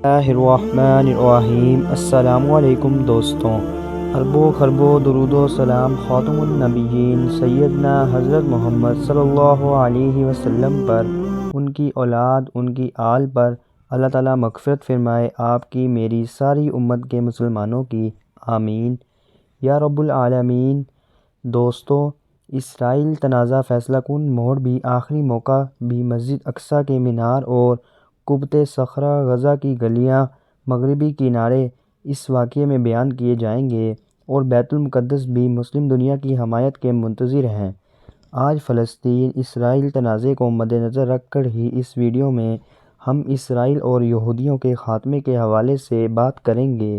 اللہ الرحمن الرحیم۔ السلام علیکم دوستوں، اربوں خربوں درود و سلام خاتم النبیین سیدنا حضرت محمد صلی اللہ علیہ وسلم پر، ان کی اولاد، ان کی آل پر اللہ تعالیٰ مغفرت فرمائے، آپ کی میری ساری امت کے مسلمانوں کی، آمین یا رب العالمین۔ دوستوں، اسرائیل تنازع فیصلہ کن موڑ بھی، آخری موقع بھی، مسجد اقصیٰ کے مینار اور قبۃ صخرہ، غزہ کی گلیاں، مغربی کنارے اس واقعے میں بیان کیے جائیں گے، اور بیت المقدس بھی مسلم دنیا کی حمایت کے منتظر ہیں۔ آج فلسطین اسرائیل تنازع کو مدنظر رکھ کر ہی اس ویڈیو میں ہم اسرائیل اور یہودیوں کے خاتمے کے حوالے سے بات کریں گے،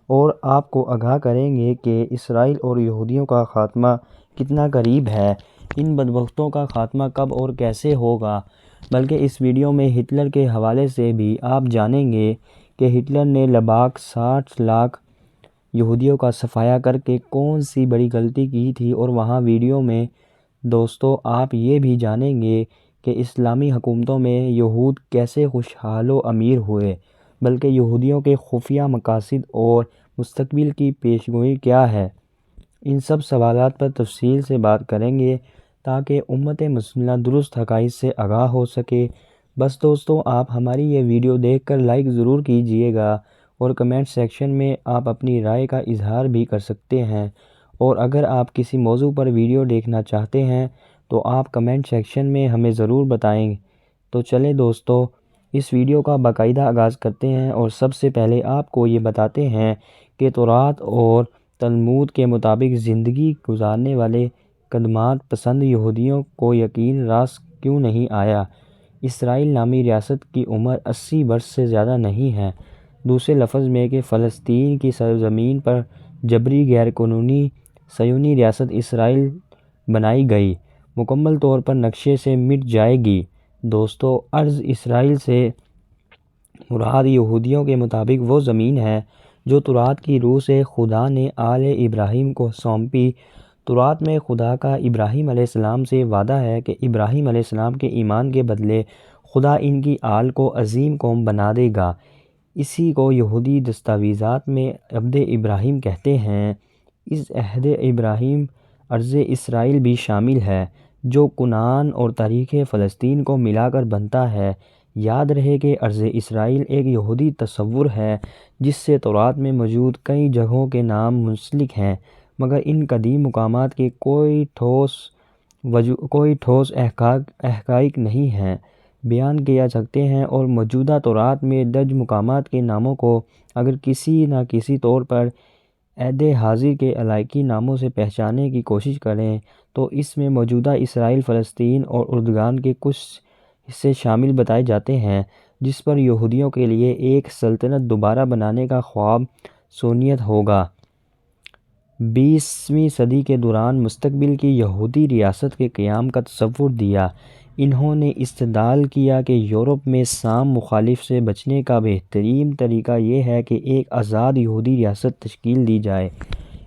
اور آپ کو آگاہ کریں گے کہ اسرائیل اور یہودیوں کا خاتمہ کتنا قریب ہے، ان بدبختوں کا خاتمہ کب اور کیسے ہوگا۔ بلکہ اس ویڈیو میں ہٹلر کے حوالے سے بھی آپ جانیں گے کہ ہٹلر نے لباک 60 لاکھ یہودیوں کا صفایا کر کے کون سی بڑی غلطی کی تھی، اور وہاں ویڈیو میں دوستو آپ یہ بھی جانیں گے کہ اسلامی حکومتوں میں یہود کیسے خوشحال و امیر ہوئے، بلکہ یہودیوں کے خفیہ مقاصد اور مستقبل کی پیشگوئی کیا ہے۔ ان سب سوالات پر تفصیل سے بات کریں گے تاکہ امت مسلمہ درست حقائق سے آگاہ ہو سکے۔ بس دوستو، آپ ہماری یہ ویڈیو دیکھ کر لائک ضرور کیجئے گا، اور کمنٹ سیکشن میں آپ اپنی رائے کا اظہار بھی کر سکتے ہیں، اور اگر آپ کسی موضوع پر ویڈیو دیکھنا چاہتے ہیں تو آپ کمنٹ سیکشن میں ہمیں ضرور بتائیں۔ تو چلیں دوستو، اس ویڈیو کا باقاعدہ آغاز کرتے ہیں، اور سب سے پہلے آپ کو یہ بتاتے ہیں کہ تورات اور تلمود کے مطابق زندگی گزارنے والے خدمات پسند یہودیوں کو یقین راست کیوں نہیں آیا۔ اسرائیل نامی ریاست کی عمر 80 برس سے زیادہ نہیں ہے، دوسرے لفظ میں کہ فلسطین کی سرزمین پر جبری غیر قانونی صہیونی ریاست اسرائیل بنائی گئی، مکمل طور پر نقشے سے مٹ جائے گی۔ دوستو، ارض اسرائیل سے مراد یہودیوں کے مطابق وہ زمین ہے جو تورات کی روح سے خدا نے آل ابراہیم کو سونپی۔ تورات میں خدا کا ابراہیم علیہ السلام سے وعدہ ہے کہ ابراہیم علیہ السلام کے ایمان کے بدلے خدا ان کی آل کو عظیم قوم بنا دے گا۔ اسی کو یہودی دستاویزات میں عہد ابراہیم کہتے ہیں۔ اس عہد ابراہیم ارض اسرائیل بھی شامل ہے، جو کنعان اور تاریخ فلسطین کو ملا کر بنتا ہے۔ یاد رہے کہ ارض اسرائیل ایک یہودی تصور ہے جس سے تورات میں موجود کئی جگہوں کے نام منسلک ہیں، مگر ان قدیم مقامات کے کوئی ٹھوس حقائق نہیں ہیں بیان کیا سکتے ہیں، اور موجودہ تورات میں درج مقامات کے ناموں کو اگر کسی نہ کسی طور پر عہد حاضر کے علاقائی ناموں سے پہچاننے کی کوشش کریں تو اس میں موجودہ اسرائیل، فلسطین اور اردگان کے کچھ حصے شامل بتائے جاتے ہیں، جس پر یہودیوں کے لیے ایک سلطنت دوبارہ بنانے کا خواب سونیت ہوگا۔ 20ویں صدی کے دوران مستقبل کی یہودی ریاست کے قیام کا تصور دیا۔ انہوں نے استدلال کیا کہ یورپ میں سام مخالف سے بچنے کا بہترین طریقہ یہ ہے کہ ایک آزاد یہودی ریاست تشکیل دی جائے۔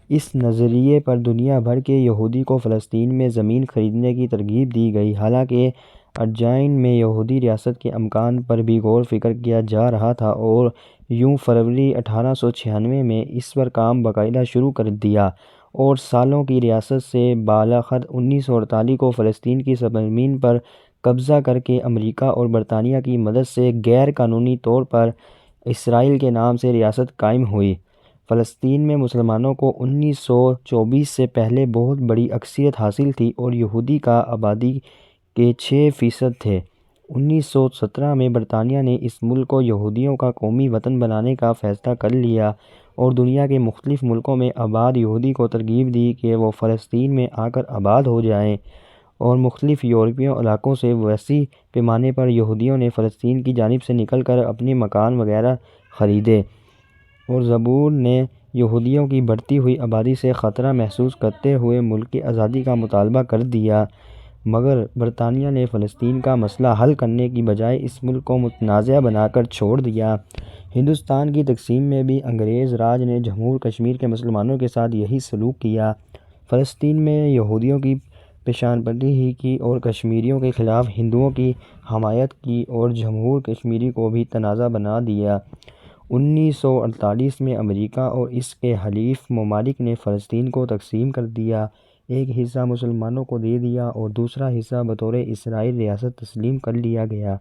اس نظریے پر دنیا بھر کے یہودی کو فلسطین میں زمین خریدنے کی ترغیب دی گئی، حالانکہ ارجائن میں یہودی ریاست کے امکان پر بھی غور و فکر کیا جا رہا تھا، اور یوں فروری 1896 میں اس پر کام باقاعدہ شروع کر دیا، اور سالوں کی ریاست سے بالآخر 1948 کو فلسطین کی سرزمین پر قبضہ کر کے امریکہ اور برطانیہ کی مدد سے غیر قانونی طور پر اسرائیل کے نام سے ریاست قائم ہوئی۔ فلسطین میں مسلمانوں کو 1924 سے پہلے بہت بڑی اکثریت حاصل تھی، اور یہودی کا آبادی کے 6% تھے۔ 1917 میں برطانیہ نے اس ملک کو یہودیوں کا قومی وطن بنانے کا فیصلہ کر لیا، اور دنیا کے مختلف ملکوں میں آباد یہودی کو ترغیب دی کہ وہ فلسطین میں آ کر آباد ہو جائیں، اور مختلف یورپی علاقوں سے وسیع پیمانے پر یہودیوں نے فلسطین کی جانب سے نکل کر اپنے مکان وغیرہ خریدے، اور زبور نے یہودیوں کی بڑھتی ہوئی آبادی سے خطرہ محسوس کرتے ہوئے ملک کی آزادی کا مطالبہ کر دیا، مگر برطانیہ نے فلسطین کا مسئلہ حل کرنے کی بجائے اس ملک کو متنازع بنا کر چھوڑ دیا۔ ہندوستان کی تقسیم میں بھی انگریز راج نے جموں کشمیر کے مسلمانوں کے ساتھ یہی سلوک کیا۔ فلسطین میں یہودیوں کی پیشن ہی کی اور کشمیریوں کے خلاف ہندوؤں کی حمایت کی، اور جموں کشمیر کو بھی تنازع بنا دیا۔ 1948 میں امریکہ اور اس کے حلیف ممالک نے فلسطین کو تقسیم کر دیا۔ ایک حصہ مسلمانوں کو دے دیا اور دوسرا حصہ بطور اسرائیل ریاست تسلیم کر لیا گیا۔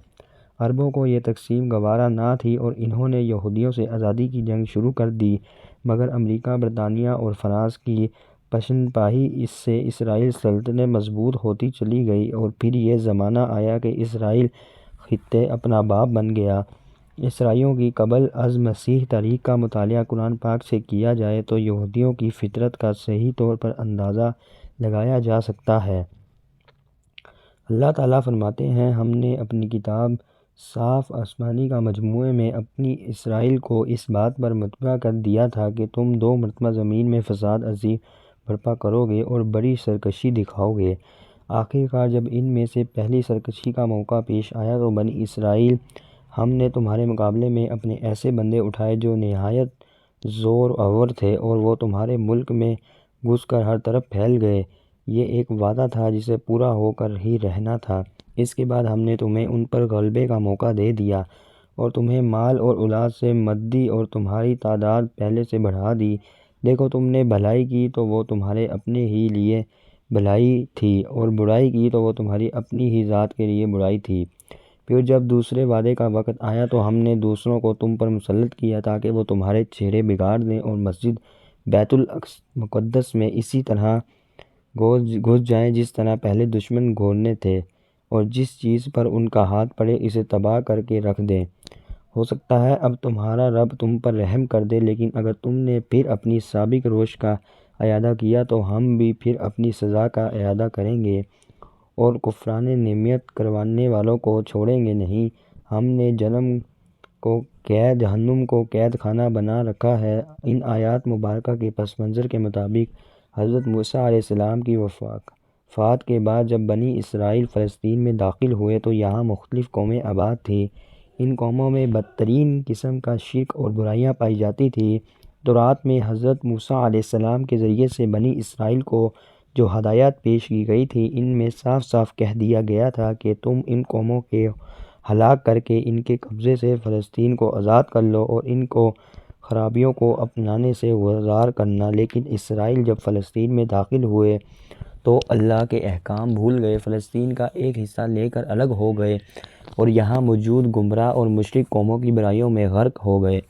عربوں کو یہ تقسیم گوارا نہ تھی اور انہوں نے یہودیوں سے آزادی کی جنگ شروع کر دی، مگر امریکہ، برطانیہ اور فرانس کی پشن سے اسرائیلی سلطنت مضبوط ہوتی چلی گئی اور پھر یہ زمانہ آیا کہ اسرائیل خطے اپنا باپ بن گیا۔ عیسائیوں کی قبل از مسیح تاریخ کا مطالعہ قرآن پاک سے کیا جائے تو یہودیوں کی فطرت کا صحیح طور پر اندازہ لگایا جا سکتا ہے۔ اللہ تعالیٰ فرماتے ہیں، ہم نے اپنی کتاب صاف آسمانی کا مجموعے میں اپنی اسرائیل کو اس بات پر متبع کر دیا تھا کہ تم 2 مرتبہ زمین میں فساد عظیم برپا کرو گے اور بڑی سرکشی دکھاؤ گے۔ آخر کار جب ان میں سے پہلی سرکشی کا موقع پیش آیا تو بنی اسرائیل، ہم نے تمہارے مقابلے میں اپنے ایسے بندے اٹھائے جو نہایت زور آور تھے اور وہ تمہارے ملک میں گھس کر ہر طرف پھیل گئے۔ یہ ایک وعدہ تھا جسے پورا ہو کر ہی رہنا تھا۔ اس کے بعد ہم نے تمہیں ان پر غلبے کا موقع دے دیا اور تمہیں مال اور اولاد سے مدد دی اور تمہاری تعداد پہلے سے بڑھا دی۔ دیکھو تم نے بھلائی کی تو وہ تمہارے اپنے ہی لیے بھلائی تھی اور برائی کی تو وہ تمہاری اپنی ہی ذات کے لیے برائی تھی۔ پھر جب دوسرے وعدے کا وقت آیا تو ہم نے دوسروں کو تم پر مسلط کیا تاکہ وہ تمہارے چہرے بگاڑ دیں اور مسجد بیت المقدس میں اسی طرح گھس جائیں جس طرح پہلے دشمن گھورنے تھے، اور جس چیز پر ان کا ہاتھ پڑے اسے تباہ کر کے رکھ دیں۔ ہو سکتا ہے اب تمہارا رب تم پر رحم کر دے، لیکن اگر تم نے پھر اپنی سابق روش کا اعادہ کیا تو ہم بھی پھر اپنی سزا کا اعادہ کریں گے اور کفران نعمت کروانے والوں کو چھوڑیں گے نہیں۔ ہم نے جہنم کو قید خانہ بنا رکھا ہے۔ ان آیات مبارکہ کے پس منظر کے مطابق حضرت موسیٰ علیہ السلام کی وفات کے بعد جب بنی اسرائیل فلسطین میں داخل ہوئے تو یہاں مختلف قومیں آباد تھیں۔ ان قوموں میں بدترین قسم کا شرک اور برائیاں پائی جاتی تھیں۔ تورات میں حضرت موسیٰ علیہ السلام کے ذریعے سے بنی اسرائیل کو جو ہدایات پیش کی گئی تھیں ان میں صاف صاف کہہ دیا گیا تھا کہ تم ان قوموں کو ہلاک کر کے ان کے قبضے سے فلسطین کو آزاد کر لو اور ان کو خرابیوں کو اپنانے سے گزار کرنا۔ لیکن اسرائیل جب فلسطین میں داخل ہوئے تو اللہ کے احکام بھول گئے، فلسطین کا ایک حصہ لے کر الگ ہو گئے اور یہاں موجود گمراہ اور مشرک قوموں کی برائیوں میں غرق ہو گئے۔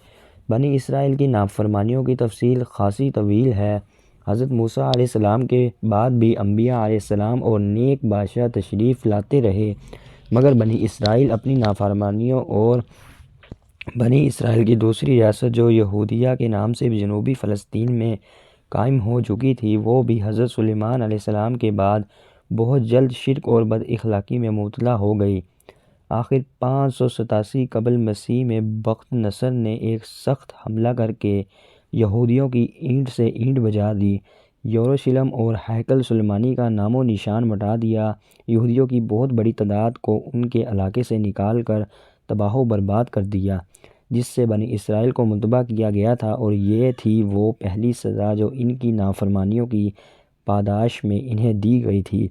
بنی اسرائیل کی نافرمانیوں کی تفصیل خاصی طویل ہے۔ حضرت موسیٰ علیہ السلام کے بعد بھی انبیاء علیہ السلام اور نیک بادشاہ تشریف لاتے رہے، مگر بنی اسرائیل اپنی نافرمانیوں اور بنی اسرائیل کی دوسری ریاست جو یہودیہ کے نام سے جنوبی فلسطین میں قائم ہو چکی تھی، وہ بھی حضرت سلیمان علیہ السلام کے بعد بہت جلد شرک اور بد اخلاقی میں مبتلا ہو گئی۔ آخر 587 قبل مسیح میں بخت نصر نے ایک سخت حملہ کر کے یہودیوں کی اینٹ سے اینٹ بجا دی، یروشلم اور ہیکل سلیمانی کا نام و نشان مٹا دیا، یہودیوں کی بہت بڑی تعداد کو ان کے علاقے سے نکال کر تباہ و برباد کر دیا، جس سے بنی اسرائیل کو متبع کیا گیا تھا، اور یہ تھی وہ پہلی سزا جو ان کی نافرمانیوں کی پاداش میں انہیں دی گئی تھی۔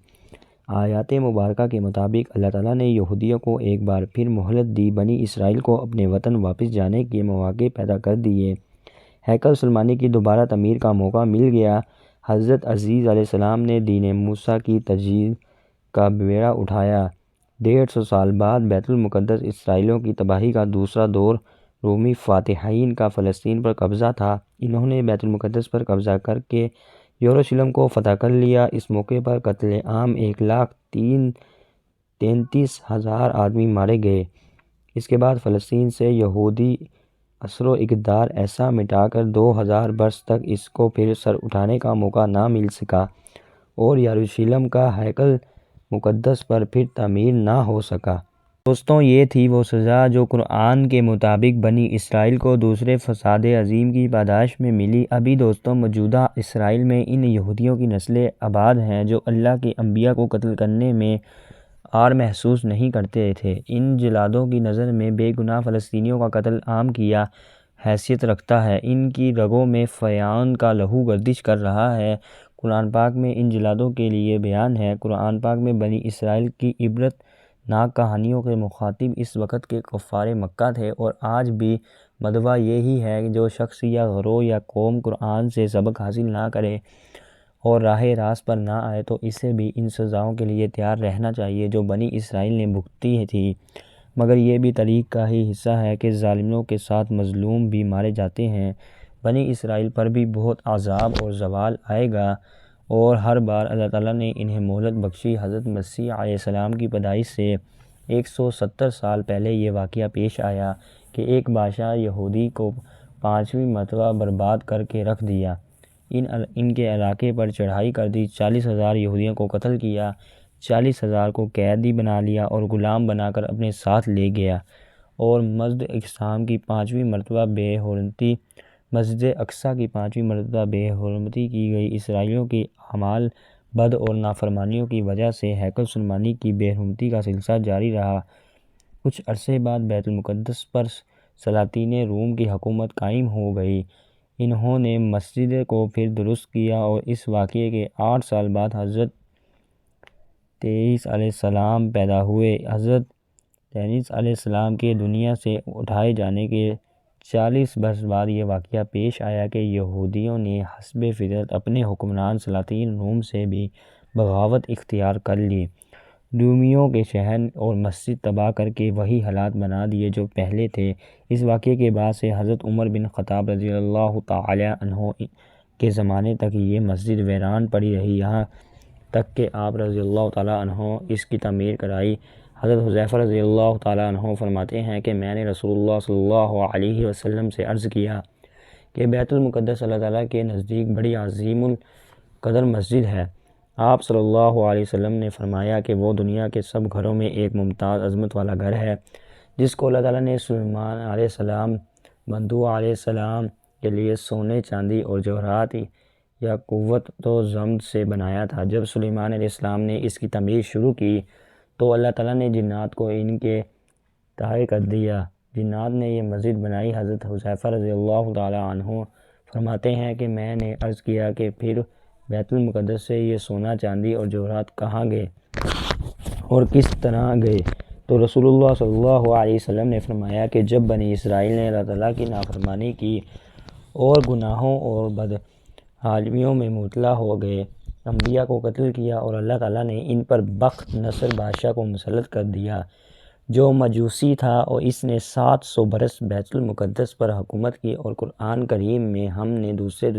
آیات مبارکہ کے مطابق اللہ تعالیٰ نے یہودیوں کو ایک بار پھر مہلت دی، بنی اسرائیل کو اپنے وطن واپس جانے کے مواقع پیدا کر دیے، ہیکل سلیمانی کی دوبارہ تعمیر کا موقع مل گیا۔ حضرت عیسیٰ علیہ السلام نے دین موسیٰ کی تجدید کا بیڑا اٹھایا۔ 150 سال بعد بیت المقدس اسرائیلیوں کی تباہی کا دوسرا دور رومی فاتحین کا فلسطین پر قبضہ تھا۔ انہوں نے بیت المقدس پر قبضہ کر کے یروشلم کو فتح کر لیا۔ اس موقع پر قتل عام 1,33,000 آدمی مارے گئے۔ اس کے بعد فلسطین سے یہودی اثر و اقتدار ایسا مٹا کر 2000 برس تک اس کو پھر سر اٹھانے کا موقع نہ مل سکا اور یروشلم کا ہیکل مقدس پر پھر تعمیر نہ ہو سکا۔ دوستوں، یہ تھی وہ سزا جو قرآن کے مطابق بنی اسرائیل کو دوسرے فساد عظیم کی پاداش میں ملی۔ ابھی دوستوں موجودہ اسرائیل میں ان یہودیوں کی نسلیں آباد ہیں جو اللہ کے انبیاء کو قتل کرنے میں عار محسوس نہیں کرتے تھے۔ ان جلادوں کی نظر میں بے گناہ فلسطینیوں کا قتل عام کی حیثیت رکھتا ہے۔ ان کی رگوں میں فئران کا لہو گردش کر رہا ہے۔ قرآن پاک میں ان جلادوں کے لیے بیان ہے۔ قرآن پاک میں بنی اسرائیل کی عبرت ناک کہانیوں کے مخاطب اس وقت کے کفار مکہ تھے اور آج بھی مدعا یہی ہے کہ جو شخص یا گروہ یا قوم قرآن سے سبق حاصل نہ کرے اور راہ راست پر نہ آئے تو اسے بھی ان سزاؤں کے لیے تیار رہنا چاہیے جو بنی اسرائیل نے بھگتی تھی، مگر یہ بھی تاریخ کا ہی حصہ ہے کہ ظالموں کے ساتھ مظلوم بھی مارے جاتے ہیں۔ بنی اسرائیل پر بھی بہت عذاب اور زوال آئے گا، اور ہر بار اللہ تعالیٰ نے انہیں مہلت بخشی۔ حضرت مسیح علیہ السلام کی پیدائش سے 170 سال پہلے یہ واقعہ پیش آیا کہ ایک بادشاہ یہودی کو 5ویں مرتبہ برباد کر کے رکھ دیا۔ ان کے علاقے پر چڑھائی کر دی، 40,000 یہودیوں کو قتل کیا، 40,000 کو قیدی بنا لیا اور غلام بنا کر اپنے ساتھ لے گیا، اور مسجد اقصی کی 5ویں مرتبہ بے حرمتی کی گئی۔ اسرائیلیوں کی اعمال بد اور نافرمانیوں کی وجہ سے ہیکل سلیمانی کی بے حرمتی کا سلسلہ جاری رہا۔ کچھ عرصے بعد بیت المقدس پر سلاطین روم کی حکومت قائم ہو گئی۔ انہوں نے مسجد کو پھر درست کیا، اور اس واقعے کے 8 سال بعد حضرت عیسیٰ علیہ السلام پیدا ہوئے۔ حضرت عیسیٰ علیہ السلام کے دنیا سے اٹھائے جانے کے 40 برس بعد یہ واقعہ پیش آیا کہ یہودیوں نے حسب فطرت اپنے حکمران سلاطین روم سے بھی بغاوت اختیار کر لی، رومیوں کے شہر اور مسجد تباہ کر کے وہی حالات بنا دیے جو پہلے تھے۔ اس واقعے کے بعد سے حضرت عمر بن خطاب رضی اللہ تعالی عنہ کے زمانے تک یہ مسجد ویران پڑی رہی، یہاں تک کہ آپ رضی اللہ تعالی عنہ اس کی تعمیر کرائی۔ حضرت حذیفہ رضی اللہ تعالی عنہ فرماتے ہیں کہ میں نے رسول اللہ صلی اللہ علیہ وسلم سے عرض کیا کہ بیت المقدس اللہ تعالیٰ کے نزدیک بڑی عظیم القدر مسجد ہے۔ آپ صلی اللہ علیہ وسلم نے فرمایا کہ وہ دنیا کے سب گھروں میں ایک ممتاز عظمت والا گھر ہے، جس کو اللہ تعالیٰ نے سلیمان علیہ السلام بندو علیہ السلام کے لیے سونے، چاندی اور جواہرات یا قوت و زمرد سے بنایا تھا۔ جب سلیمان علیہ السلام نے اس کی تعمیر شروع کی تو اللہ تعالیٰ نے جنات کو ان کے تابع کر دیا۔ جنات نے یہ مسجد بنائی۔ حضرت حذیفہ رضی اللہ تعالی عنہ فرماتے ہیں کہ میں نے عرض کیا کہ پھر بیت المقدس سے یہ سونا، چاندی اور جواہرات کہاں گئے اور کس طرح گئے؟ تو رسول اللہ صلی اللہ علیہ وسلم نے فرمایا کہ جب بنی اسرائیل نے اللہ تعالیٰ کی نافرمانی کی اور گناہوں اور بدحالیوں میں مبتلا ہو گئے، انبیاء کو قتل کیا، اور اللہ تعالیٰ نے ان پر بخت نصر بادشاہ کو مسلط کر دیا جو مجوسی تھا، اور اس نے 700 برس بیت المقدس پر حکومت کی، اور قرآن کریم میں ہم نے دوسرے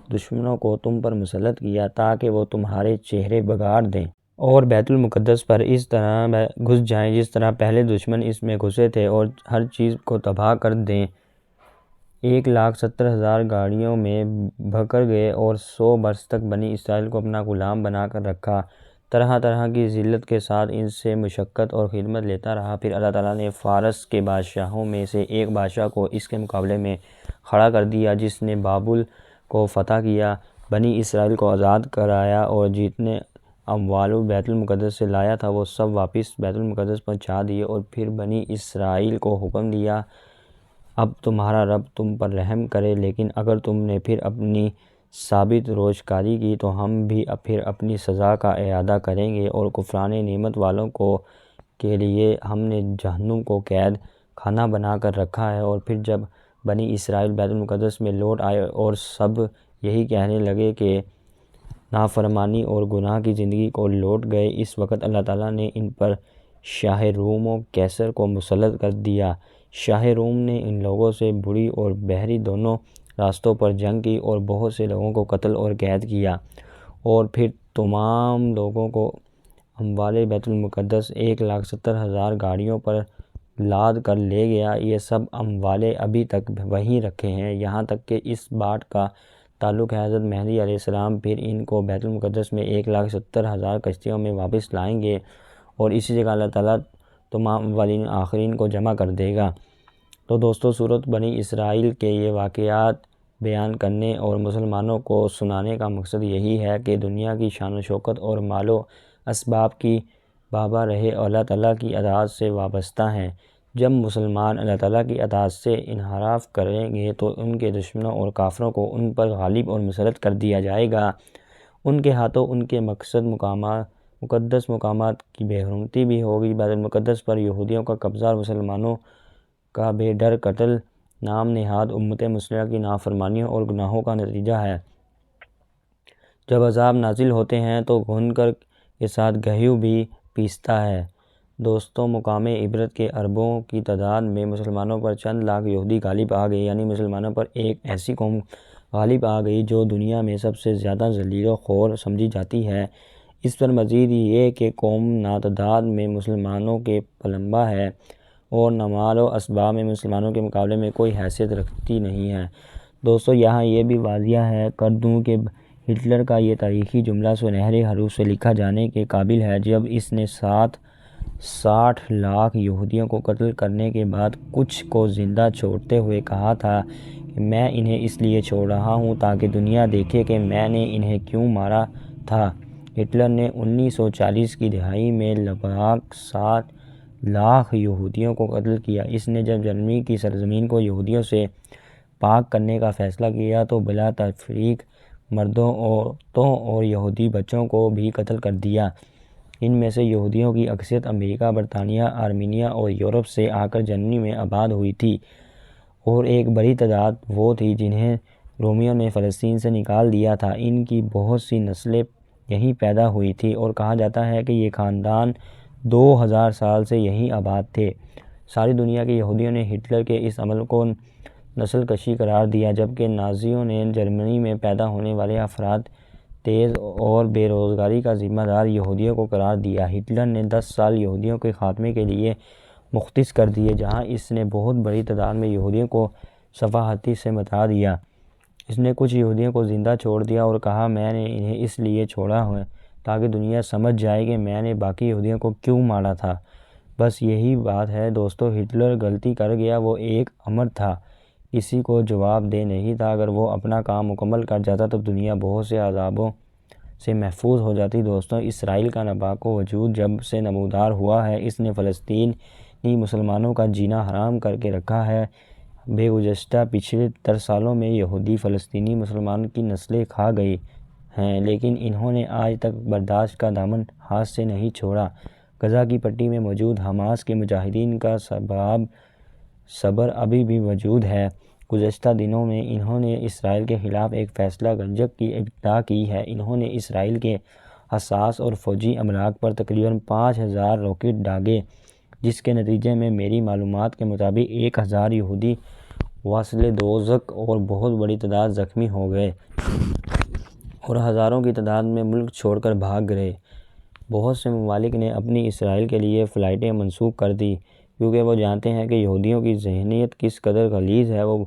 دشمنوں کو تم پر مسلط کیا تاکہ وہ تمہارے چہرے بگاڑ دیں اور بیت المقدس پر اس طرح گھس جائیں جس طرح پہلے دشمن اس میں گھسے تھے، اور ہر چیز کو تباہ کر دیں۔ 1,70,000 گاڑیوں میں بھر گئے اور 100 برس تک بنی اسرائیل کو اپنا غلام بنا کر رکھا، طرح طرح کی ذلت کے ساتھ ان سے مشقت اور خدمت لیتا رہا۔ پھر اللہ تعالیٰ نے فارس کے بادشاہوں میں سے ایک بادشاہ کو اس کے مقابلے میں کھڑا کر دیا، جس نے بابل کو فتح کیا، بنی اسرائیل کو آزاد کرایا، اور جتنے اموال بیت المقدس سے لایا تھا وہ سب واپس بیت المقدس پہنچا دیے، اور پھر بنی اسرائیل کو حکم دیا اب تمہارا رب تم پر رحم کرے، لیکن اگر تم نے پھر اپنی ثابت روزگاری کی تو ہم بھی پھر اپنی سزا کا اعادہ کریں گے، اور کفران نعمت والوں کے لیے ہم نے جہنم کو قید خانہ بنا کر رکھا ہے۔ اور پھر جب بنی اسرائیل بیت المقدس میں لوٹ آئے اور سب یہی کہنے لگے کہ نافرمانی اور گناہ کی زندگی کو لوٹ گئے، اس وقت اللہ تعالیٰ نے ان پر شاہ روم و قیصر کو مسلط کر دیا۔ شاہ روم نے ان لوگوں سے بری اور بحری دونوں راستوں پر جنگ کی اور بہت سے لوگوں کو قتل اور قید کیا، اور پھر تمام لوگوں کو اموال بیت المقدس 1,70,000 گاڑیوں پر لاد کر لے گیا۔ یہ سب اموال ابھی تک وہیں رکھے ہیں، یہاں تک کہ اس بات کا تعلق ہے حضرت مہدی علیہ السلام پھر ان کو بیت المقدس میں 1,70,000 کشتیوں میں واپس لائیں گے، اور اسی جگہ اللہ تعالیٰ تمام اولین آخرین کو جمع کر دے گا۔ تو دوستو، سورۃ بنی اسرائیل کے یہ واقعات بیان کرنے اور مسلمانوں کو سنانے کا مقصد یہی ہے کہ دنیا کی شان و شوکت اور مال و اسباب کی بابا رہے اور اللہ تعالیٰ کی اطاعت سے وابستہ ہیں۔ جب مسلمان اللہ تعالیٰ کی اطاعت سے انحراف کریں گے تو ان کے دشمنوں اور کافروں کو ان پر غالب اور مسلط کر دیا جائے گا۔ ان کے ہاتھوں ان کے مقدس مقامات کی بے حرمتی بھی ہوگی۔ بیت المقدس پر یہودیوں کا قبضہ اور مسلمانوں کا بے ڈر قتل نام نہاد امت مسلمہ کی نافرمانیوں اور گناہوں کا نتیجہ ہے۔ جب عذاب نازل ہوتے ہیں تو گھنکر کے ساتھ گہیوں بھی پیستا ہے۔ دوستوں، مقام عبرت کے اربوں کی تعداد میں مسلمانوں پر چند لاکھ یہودی غالب آ گئے، یعنی مسلمانوں پر ایک ایسی قوم غالب آ گئی جو دنیا میں سب سے زیادہ ذلیل و خوار سمجھی جاتی ہے۔ اس پر مزید یہ کہ قوم تعداد میں مسلمانوں کے پلمبا ہے اور مال و اسباب میں مسلمانوں کے مقابلے میں کوئی حیثیت رکھتی نہیں ہے۔ دوستو، یہاں یہ بھی واضح کر دوں کہ ہٹلر کا یہ تاریخی جملہ سنہرے حروف سے لکھا جانے کے قابل ہے جب اس نے 60 لاکھ یہودیوں کو قتل کرنے کے بعد کچھ کو زندہ چھوڑتے ہوئے کہا تھا کہ میں انہیں اس لیے چھوڑ رہا ہوں تاکہ دنیا دیکھے کہ میں نے انہیں کیوں مارا تھا۔ ہٹلر نے 1940 کی دہائی میں لگبھگ 60 لاکھ یہودیوں کو قتل کیا۔ اس نے جب جرمنی کی سرزمین کو یہودیوں سے پاک کرنے کا فیصلہ کیا تو بلا تفریق مردوں، عورتوں اور یہودی بچوں کو بھی قتل کر دیا۔ ان میں سے یہودیوں کی اکثریت امریکہ، برطانیہ، آرمینیا اور یورپ سے آ کر جرمنی میں آباد ہوئی تھی، اور ایک بڑی تعداد وہ تھی جنہیں رومیوں نے فلسطین سے نکال دیا تھا۔ ان کی بہت سی نسلیں یہیں پیدا ہوئی تھیں اور کہا جاتا ہے کہ یہ خاندان 2000 سال سے یہیں آباد تھے۔ ساری دنیا کے یہودیوں نے ہٹلر کے اس عمل کو نسل کشی قرار دیا، جبکہ نازیوں نے جرمنی میں پیدا ہونے والے افراط تیز اور بے روزگاری کا ذمہ دار یہودیوں کو قرار دیا۔ ہٹلر نے 10 سال یہودیوں کے خاتمے کے لیے مختص کر دیے، جہاں اس نے بہت بڑی تعداد میں یہودیوں کو صفاحتی سے مٹا دیا۔ اس نے کچھ یہودیوں کو زندہ چھوڑ دیا اور کہا میں نے انہیں اس لیے چھوڑا ہے تاکہ دنیا سمجھ جائے کہ میں نے باقی یہودیوں کو کیوں مارا تھا۔ بس یہی بات ہے دوستو، ہٹلر غلطی کر گیا، وہ ایک امر تھا، کسی کو جواب دہ نہیں تھا۔ اگر وہ اپنا کام مکمل کر جاتا تو دنیا بہت سے عذابوں سے محفوظ ہو جاتی۔ دوستو، اسرائیل کا ناپاک وجود جب سے نمودار ہوا ہے، اس نے فلسطینی مسلمانوں کا جینا حرام کر کے رکھا ہے۔ گزشتہ 75 سالوں میں یہودی فلسطینی مسلمانوں کی نسلیں کھا گئے ہیں، لیکن انہوں نے آج تک برداشت کا دامن ہاتھ سے نہیں چھوڑا۔ غزہ کی پٹی میں موجود حماس کے مجاہدین کا صبر ابھی بھی موجود ہے۔ گزشتہ دنوں میں انہوں نے اسرائیل کے خلاف ایک فیصلہ جنگ کی ابتدا کی ہے۔ انہوں نے اسرائیل کے حساس اور فوجی املاک پر تقریباً 5000 راکٹ داغے، جس کے نتیجے میں میری معلومات کے مطابق 1000 یہودی واصل دوزخ اور بہت بڑی تعداد زخمی ہو گئے اور ہزاروں کی تعداد میں ملک چھوڑ کر بھاگ گئے۔ بہت سے ممالک نے اپنی اسرائیل کے لیے فلائٹیں منسوخ کر دیں، کیونکہ وہ جانتے ہیں کہ یہودیوں کی ذہنیت کس قدر غلیظ ہے۔ وہ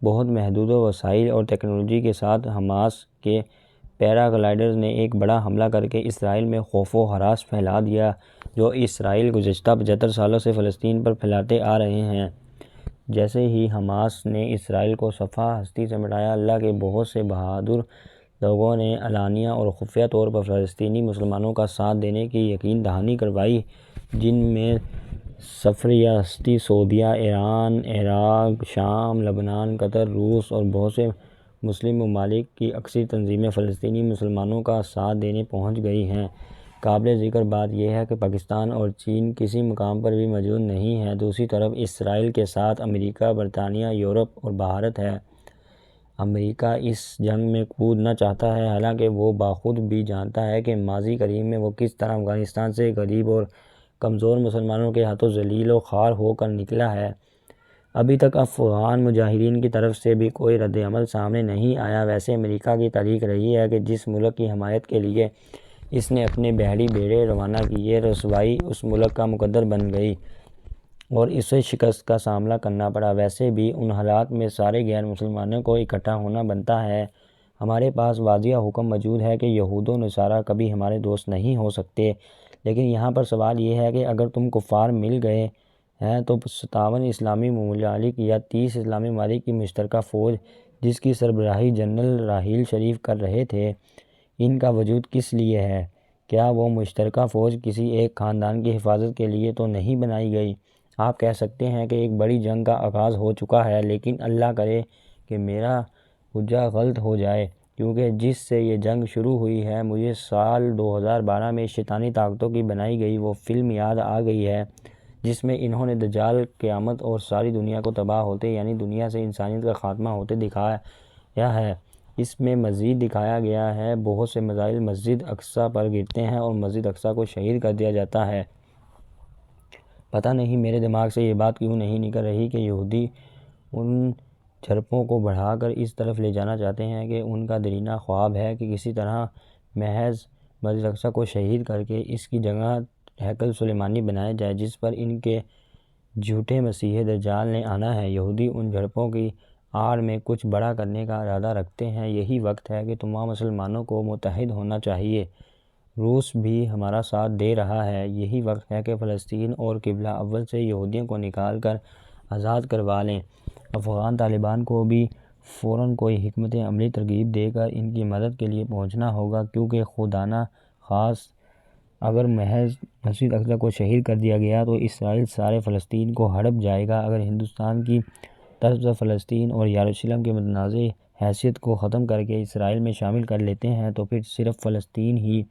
بہت محدود وسائل اور ٹیکنالوجی کے ساتھ حماس کے پیراگلائڈرز نے ایک بڑا حملہ کر کے اسرائیل میں خوف و ہراس پھیلا دیا، جو اسرائیل گزشتہ 75 سالوں سے فلسطین پر پھیلاتے آ رہے ہیں۔ جیسے ہی حماس نے اسرائیل کو صفحہ ہستی سے مٹایا، اللہ کے بہت سے بہادر لوگوں نے علانیہ اور خفیہ طور پر فلسطینی مسلمانوں کا ساتھ دینے کی یقین دہانی کروائی، جن میں صفحہ ہستی سعودیہ، ایران، عراق، شام، لبنان، قطر، روس اور بہت سے مسلم ممالک کی اکثر تنظیمیں فلسطینی مسلمانوں کا ساتھ دینے پہنچ گئی ہیں۔ قابل ذکر بات یہ ہے کہ پاکستان اور چین کسی مقام پر بھی موجود نہیں ہیں۔ دوسری طرف اسرائیل کے ساتھ امریکہ، برطانیہ، یورپ اور بھارت ہے۔ امریکہ اس جنگ میں کودنا چاہتا ہے، حالانکہ وہ بخود بھی جانتا ہے کہ ماضی قریب میں وہ کس طرح افغانستان سے غریب اور کمزور مسلمانوں کے ہاتھوں ذلیل و خوار ہو کر نکلا ہے۔ ابھی تک افغان مجاہدین کی طرف سے بھی کوئی رد عمل سامنے نہیں آیا۔ ویسے امریکہ کی تاریخ رہی ہے کہ جس ملک کی حمایت کے لیے اس نے اپنے بحری بیڑے روانہ کیے، رسوائی اس ملک کا مقدر بن گئی اور اسے شکست کا سامنا کرنا پڑا۔ ویسے بھی ان حالات میں سارے غیر مسلمانوں کو اکٹھا ہونا بنتا ہے۔ ہمارے پاس واضح حکم موجود ہے کہ یہود و نصارہ کبھی ہمارے دوست نہیں ہو سکتے، لیکن یہاں پر سوال یہ ہے کہ اگر تم کفار مل گئے ہیں تو 57 اسلامی ممالک یا 30 اسلامی ممالک کی مشترکہ فوج، جس کی سربراہی جنرل راحیل شریف کر رہے تھے، ان کا وجود کس لیے ہے؟ کیا وہ مشترکہ فوج کسی ایک خاندان کی حفاظت کے لیے تو نہیں بنائی گئی؟ آپ کہہ سکتے ہیں کہ ایک بڑی جنگ کا آغاز ہو چکا ہے، لیکن اللہ کرے کہ میرا حجہ غلط ہو جائے، کیونکہ جس سے یہ جنگ شروع ہوئی ہے، مجھے سال 2012 میں شیطانی طاقتوں کی بنائی گئی وہ فلم یاد آ گئی ہے جس میں انہوں نے دجال، قیامت اور ساری دنیا کو تباہ ہوتے یعنی دنیا سے انسانیت کا خاتمہ ہوتے دکھایا ہے۔ اس میں مزید دکھایا گیا ہے بہت سے میزائل مسجد اقصیٰ پر گرتے ہیں اور مسجد اقصیٰ کو شہید کر دیا جاتا ہے۔ پتہ نہیں میرے دماغ سے یہ بات کیوں نہیں نکل رہی کہ یہودی ان جھڑپوں کو بڑھا کر اس طرف لے جانا چاہتے ہیں کہ ان کا دیرینہ خواب ہے کہ کسی طرح محض مسجد اقصیٰ کو شہید کر کے اس کی جگہ ہیکل سلیمانی بنایا جائے جس پر ان کے جھوٹے مسیح دجال نے آنا ہے۔ یہودی ان جھڑپوں کی آڑ میں کچھ بڑا کرنے کا ارادہ رکھتے ہیں۔ یہی وقت ہے کہ تمام مسلمانوں کو متحد ہونا چاہیے۔ روس بھی ہمارا ساتھ دے رہا ہے۔ یہی وقت ہے کہ فلسطین اور قبلہ اول سے یہودیوں کو نکال کر آزاد کروا لیں۔ افغان طالبان کو بھی فوراً کوئی حکمت عملی ترغیب دے کر ان کی مدد کے لیے پہنچنا ہوگا، کیونکہ خدا نہ خواست اگر محض مسجد اقصیٰ کو شہید کر دیا گیا تو اسرائیل سارے فلسطین کو ہڑپ جائے گا۔ اگر ہندوستان کی طرف سے فلسطین اور یروشلم کی متنازع حیثیت کو ختم کر کے اسرائیل میں شامل کر لیتے ہیں تو پھر صرف فلسطین ہی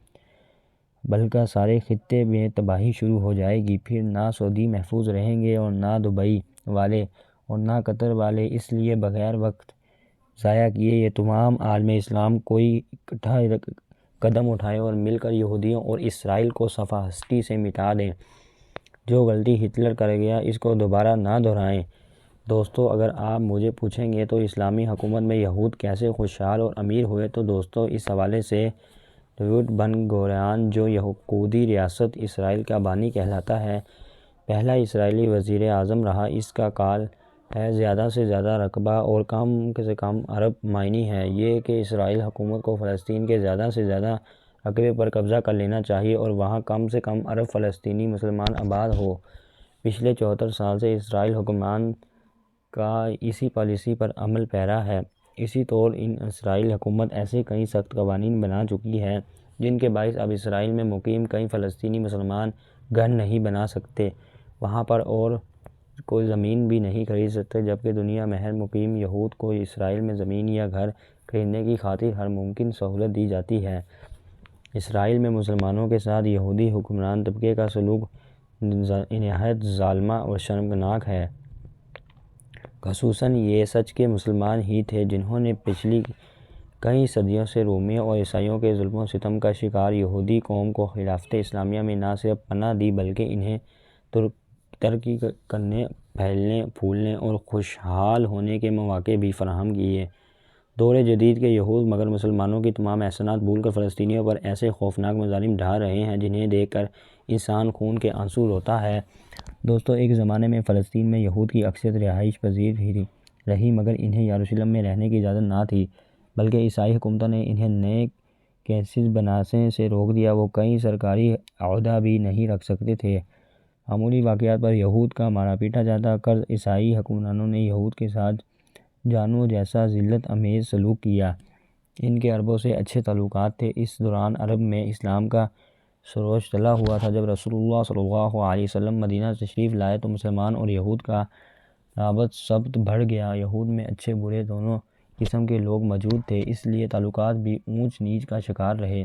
بلکہ سارے خطے میں تباہی شروع ہو جائے گی۔ پھر نہ سعودی محفوظ رہیں گے اور نہ دبئی والے اور نہ قطر والے۔ اس لیے بغیر وقت ضائع کیے یہ تمام عالم اسلام کوئی اکٹھا قدم اٹھائیں اور مل کر یہودیوں اور اسرائیل کو صفحہ ہستی سے مٹا دیں۔ جو غلطی ہٹلر کر گیا اس کو دوبارہ نہ دہرائیں۔ دوستو، اگر آپ مجھے پوچھیں گے تو اسلامی حکومت میں یہود کیسے خوشحال اور امیر ہوئے تو دوستو اس حوالے سے ڈیوڈ بن گوریون جو یہودی ریاست اسرائیل کا بانی کہلاتا ہے، پہلا اسرائیلی وزیر اعظم رہا۔ اس کا قول ہے زیادہ سے زیادہ رقبہ اور کم سے کم ارب معنی ہے یہ کہ اسرائیلی حکومت کو فلسطین کے زیادہ سے زیادہ رقبے پر قبضہ کر لینا چاہیے اور وہاں کم سے کم ارب فلسطینی مسلمان آباد ہوں۔ پچھلے 74 سال سے اسرائیلی حکمران کا اسی پالیسی پر عمل پیرا ہے۔ اسی طور اسرائیلی حکومت ایسے کئی سخت قوانین بنا چکی ہے جن کے باعث اب اسرائیل میں مقیم کئی فلسطینی مسلمان گھر نہیں بنا سکتے وہاں پر اور کوئی زمین بھی نہیں خرید سکتے، جبکہ دنیا بھر مقیم یہود کو اسرائیل میں زمین یا گھر خریدنے کی خاطر ہر ممکن سہولت دی جاتی ہے۔ اسرائیل میں مسلمانوں کے ساتھ یہودی حکمران طبقے کا سلوک نہایت ظالمانہ اور شرمناک ہے۔ خصوصاً یہ سچ کہ مسلمان ہی تھے جنہوں نے پچھلی کئی صدیوں سے رومیوں اور عیسائیوں کے ظلم و ستم کا شکار یہودی قوم کو خلافت اسلامیہ میں نہ صرف پناہ دی بلکہ انہیں ترقی کرنے، پھیلنے، پھولنے اور خوشحال ہونے کے مواقع بھی فراہم کیے۔ دور جدید کے یہود مگر مسلمانوں کی تمام احسانات بھول کر فلسطینیوں پر ایسے خوفناک مظالم ڈھا رہے ہیں جنہیں دیکھ کر انسان خون کے آنسو روتا ہے۔ دوستو، ایک زمانے میں فلسطین میں یہود کی اکثریت رہائش پذیر ہی رہی مگر انہیں یروشلم میں رہنے کی اجازت نہ تھی، بلکہ عیسائی حکومتوں نے انہیں نئے کیسز بنانے سے روک دیا۔ وہ کئی سرکاری عہدہ بھی نہیں رکھ سکتے تھے۔ معمولی واقعات پر یہود کا مارا پیٹا جاتا۔ قرض عیسائی حکمرانوں نے یہود کے ساتھ جانوروں جیسا ذلت آمیز سلوک کیا۔ ان کے عربوں سے اچھے تعلقات تھے۔ اس دوران عرب میں اسلام کا سروج چلا ہوا تھا۔ جب رسول اللہ صلی اللہ علیہ وسلم مدینہ تشریف لائے تو مسلمان اور یہود کا رابط سخت بڑھ گیا۔ یہود میں اچھے برے دونوں قسم کے لوگ موجود تھے، اس لیے تعلقات بھی اونچ نیچ کا شکار رہے۔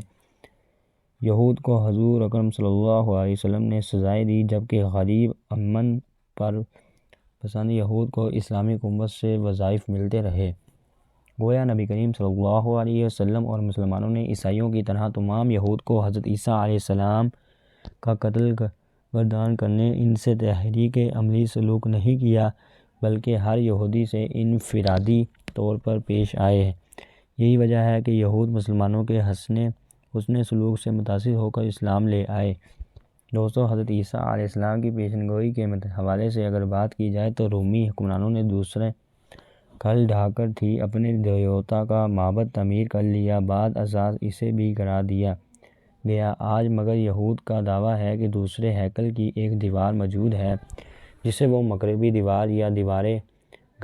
یہود کو حضور اکرم صلی اللہ علیہ وسلم نے سزائیں دیں، جبکہ غریب امن پسند یہود کو اسلامی حکومت سے وظائف ملتے رہے۔ گویا نبی کریم صلی اللہ علیہ وسلم اور مسلمانوں نے عیسائیوں کی طرح تمام یہود کو حضرت عیسیٰ علیہ السلام کا قتل گردان کرنے ان سے تحریک عملی سلوک نہیں کیا، بلکہ ہر یہودی سے انفرادی طور پر پیش آئے۔ یہی وجہ ہے کہ یہود مسلمانوں کے حسن سلوک سے متاثر ہو کر اسلام لے آئے۔ دوستو، حضرت عیسیٰ علیہ السلام کی پیشن گوئی کے حوالے سے اگر بات کی جائے تو رومی حکمرانوں نے دوسرے کھل ڈھا کر تھی اپنے دیوتا کا معبد تعمیر کر لیا، بعد ازاں اسے بھی گرا دیا گیا۔ آج مگر یہود کا دعویٰ ہے کہ دوسرے ہیکل کی ایک دیوار موجود ہے جسے وہ مغربی دیوار یا دیوار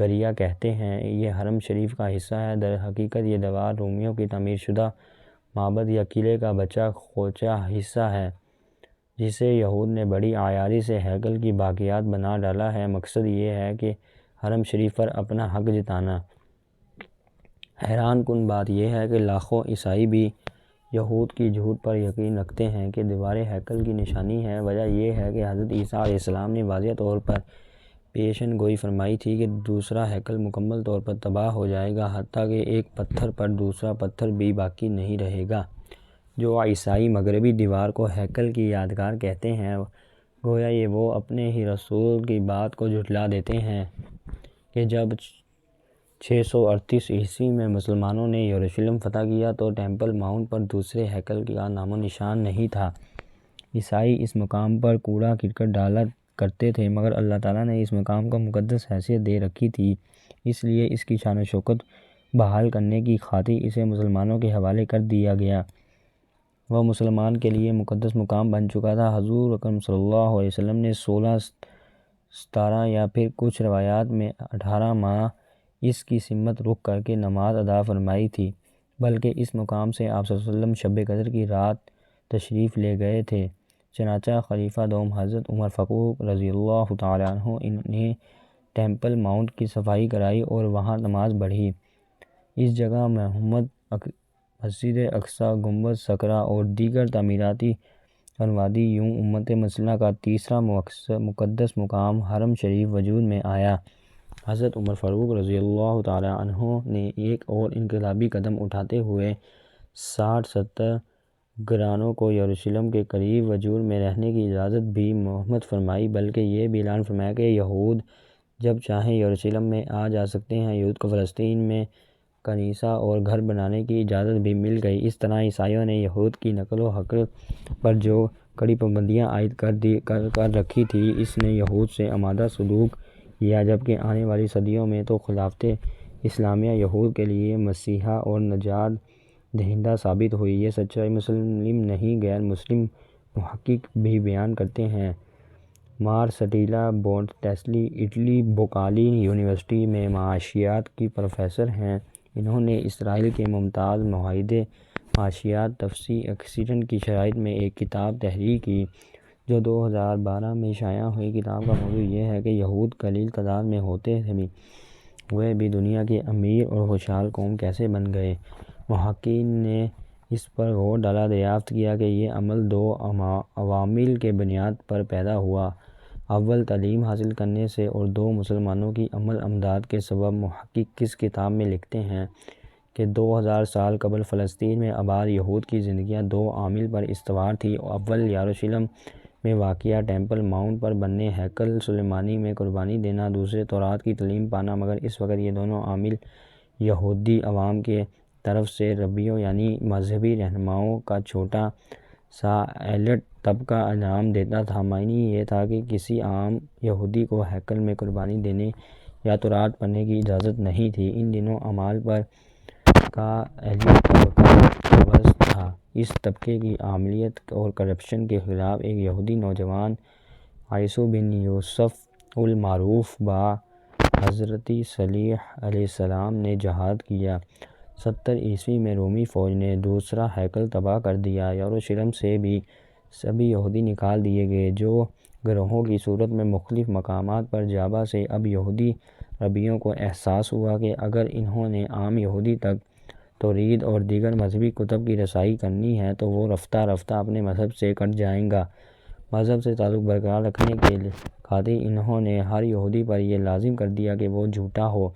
گریا کہتے ہیں۔ یہ حرم شریف کا حصہ ہے۔ در حقیقت یہ دیوار رومیوں کی تعمیر شدہ معبد یا قلعے کا بچا کھوچا حصہ ہے جسے یہود نے بڑی عیاری سے ہیکل کی باقیات بنا ڈالا ہے۔ مقصد یہ ہے کہ حرم شریف پر اپنا حق جتانا۔ حیران کن بات یہ ہے کہ لاکھوں عیسائی بھی یہود کی جھوٹ پر یقین رکھتے ہیں کہ دیواریں ہیکل کی نشانی ہے۔ وجہ یہ ہے کہ حضرت عیسیٰ علیہ السلام نے واضح طور پر پیشن گوئی فرمائی تھی کہ دوسرا ہیکل مکمل طور پر تباہ ہو جائے گا، حتیٰ کہ ایک پتھر پر دوسرا پتھر بھی باقی نہیں رہے گا۔ جو عیسائی مغربی دیوار کو ہیکل کی یادگار کہتے ہیں، گویا یہ وہ اپنے ہی رسول کی بات کو جھٹلا دیتے ہیں کہ جب 638 عیسوی میں مسلمانوں نے یروشلم فتح کیا تو ٹیمپل ماؤنٹ پر دوسرے ہیکل کا نام و نشان نہیں تھا۔ عیسائی اس مقام پر کوڑا کرکٹ ڈالا کرتے تھے، مگر اللہ تعالیٰ نے اس مقام کو مقدس حیثیت دے رکھی تھی، اس لیے اس کی شان و شوکت بحال کرنے کی خاطر اسے مسلمانوں کے حوالے کر دیا گیا۔ وہ مسلمان کے لیے مقدس مقام بن چکا تھا۔ حضور اکرم صلی اللہ علیہ وسلم نے 16، 17 یا پھر کچھ روایات میں 18 ماہ اس کی سمت رخ کر کے نماز ادا فرمائی تھی، بلکہ اس مقام سے آپ صلی اللہ علیہ وسلم شب قدر کی رات تشریف لے گئے تھے۔ چنانچہ خلیفہ دوم حضرت عمر فاروق رضی اللہ تعالیٰ عنہ نے ٹیمپل ماؤنٹ کی صفائی کرائی اور وہاں نماز پڑھی۔ اس جگہ محمد مسجد اقصیٰ، گنبد سکرہ اور دیگر تعمیراتی فنوادی یوں امت مسلمہ کا تیسرا مقدس مقام حرم شریف وجود میں آیا۔ حضرت عمر فاروق رضی اللہ تعالیٰ عنہ نے ایک اور انقلابی قدم اٹھاتے ہوئے 60-70 گرانوں کو یروشلم کے قریب وجود میں رہنے کی اجازت بھی مہمت فرمائی، بلکہ یہ بھی اعلان فرمایا کہ یہود جب چاہیں یروشلم میں آ جا سکتے ہیں۔ یہود کو فلسطین میں کنیسہ اور گھر بنانے کی اجازت بھی مل گئی۔ اس طرح عیسائیوں نے یہود کی نقل و حرکت پر جو کڑی پابندیاں عائد کر رکھی تھی، اس نے یہود سے عمدہ سلوک کیا، جبکہ آنے والی صدیوں میں تو خلافت اسلامیہ یہود کے لیے مسیحا اور نجات دہندہ ثابت ہوئی۔ یہ سچائی مسلم نہیں غیر مسلم محقق بھی بیان کرتے ہیں۔ مارسٹیلا بونٹیسلی اٹلی بوکالی یونیورسٹی میں معاشیات کی پروفیسر ہیں۔ انہوں نے اسرائیل کے ممتاز معاہدے معاشیات تفصیل ایکسیڈنٹ کی شرائط میں ایک کتاب تحریر کی، جو 2012 میں شائع ہوئی۔ کتاب کا موضوع یہ ہے کہ یہود قلیل تعداد میں ہوتے ہوئے بھی دنیا کے امیر اور خوشحال قوم کیسے بن گئے۔ محققین نے اس پر غور ڈالا، دریافت کیا کہ یہ عمل دو عوامل کی بنیاد پر پیدا ہوا۔ اول، تعلیم حاصل کرنے سے، اور دو، مسلمانوں کی عمل امداد کے سبب۔ محقق اس کتاب میں لکھتے ہیں کہ 2000 سال قبل فلسطین میں آباد یہود کی زندگیاں دو عوامل پر استوار تھیں۔ اول، یروشلم میں واقع ٹیمپل ماؤنٹ پر بنے ہیکل سلیمانی میں قربانی دینا، دوسرے، تورات کی تعلیم پانا۔ مگر اس وقت یہ دونوں عوامل یہودی عوام کی طرف سے ربیوں یعنی مذہبی رہنماؤں کا چھوٹا سا ایلیٹ طبقہ انجام دیتا تھا۔ معنی یہ تھا کہ کسی عام یہودی کو ہیکل میں قربانی دینے یا تورات پڑھنے کی اجازت نہیں تھی۔ ان دونوں اعمال پر کا ایلیٹ طبقہ قابض تھا۔ اس طبقے کی عملیات اور کرپشن کے خلاف ایک یہودی نوجوان عیسو بن یوسف المعروف بحضرت صالح علیہ السلام نے جہاد کیا۔ 70 عیسوی میں رومی فوج نے دوسرا ہیکل تباہ کر دیا۔ یروشلم سے بھی سبھی یہودی نکال دیے گئے، جو گروہوں کی صورت میں مختلف مقامات پر جابہ سے۔ اب یہودی ربیوں کو احساس ہوا کہ اگر انہوں نے عام یہودی تک توحید اور دیگر مذہبی کتب کی رسائی کرنی ہے تو وہ رفتہ رفتہ اپنے مذہب سے کٹ جائیں گا۔ مذہب سے تعلق برقرار رکھنے کی خاطر انہوں نے ہر یہودی پر یہ لازم کر دیا کہ وہ جھوٹا ہو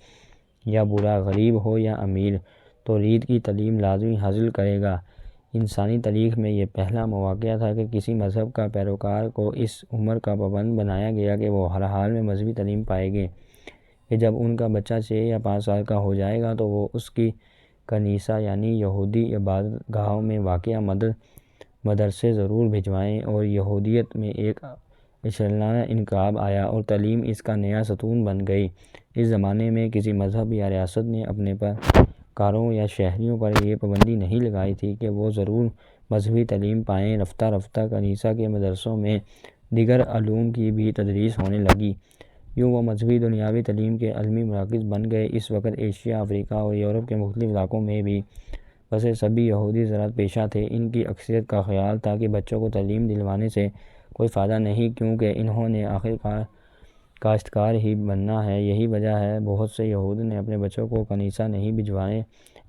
یا برا، غریب ہو یا امیر، توحید کی تعلیم لازمی حاصل کرے گا۔ انسانی تاریخ میں یہ پہلا مواقع تھا کہ کسی مذہب کا پیروکار کو اس عمر کا پابند بنایا گیا کہ وہ ہر حال میں مذہبی تعلیم پائے گا کہ جب ان کا بچہ 6 یا 5 سال کا ہو جائے گا تو وہ اس کی کنیسہ یعنی یہودی عبادت گاہوں میں واقع مدرسے ضرور بھجوائیں۔ اور یہودیت میں ایک اشارتیانہ انقلاب آیا اور تعلیم اس کا نیا ستون بن گئی۔ اس زمانے میں کسی مذہب یا ریاست نے اپنے کاروں یا شہریوں پر یہ پابندی نہیں لگائی تھی کہ وہ ضرور مذہبی تعلیم پائیں۔ رفتہ رفتہ کنیسہ کے مدرسوں میں دیگر علوم کی بھی تدریس ہونے لگی۔ یوں وہ مذہبی دنیاوی تعلیم کے عالمی مراکز بن گئے۔ اس وقت ایشیا، افریقہ اور یورپ کے مختلف علاقوں میں بھی بسے سبھی یہودی زراعت پیشہ تھے۔ ان کی اکثریت کا خیال تھا کہ بچوں کو تعلیم دلوانے سے کوئی فائدہ نہیں، کیونکہ انہوں نے آخر کاشتکار ہی بننا ہے۔ یہی وجہ ہے بہت سے یہود نے اپنے بچوں کو کنیسہ نہیں بھجوائے۔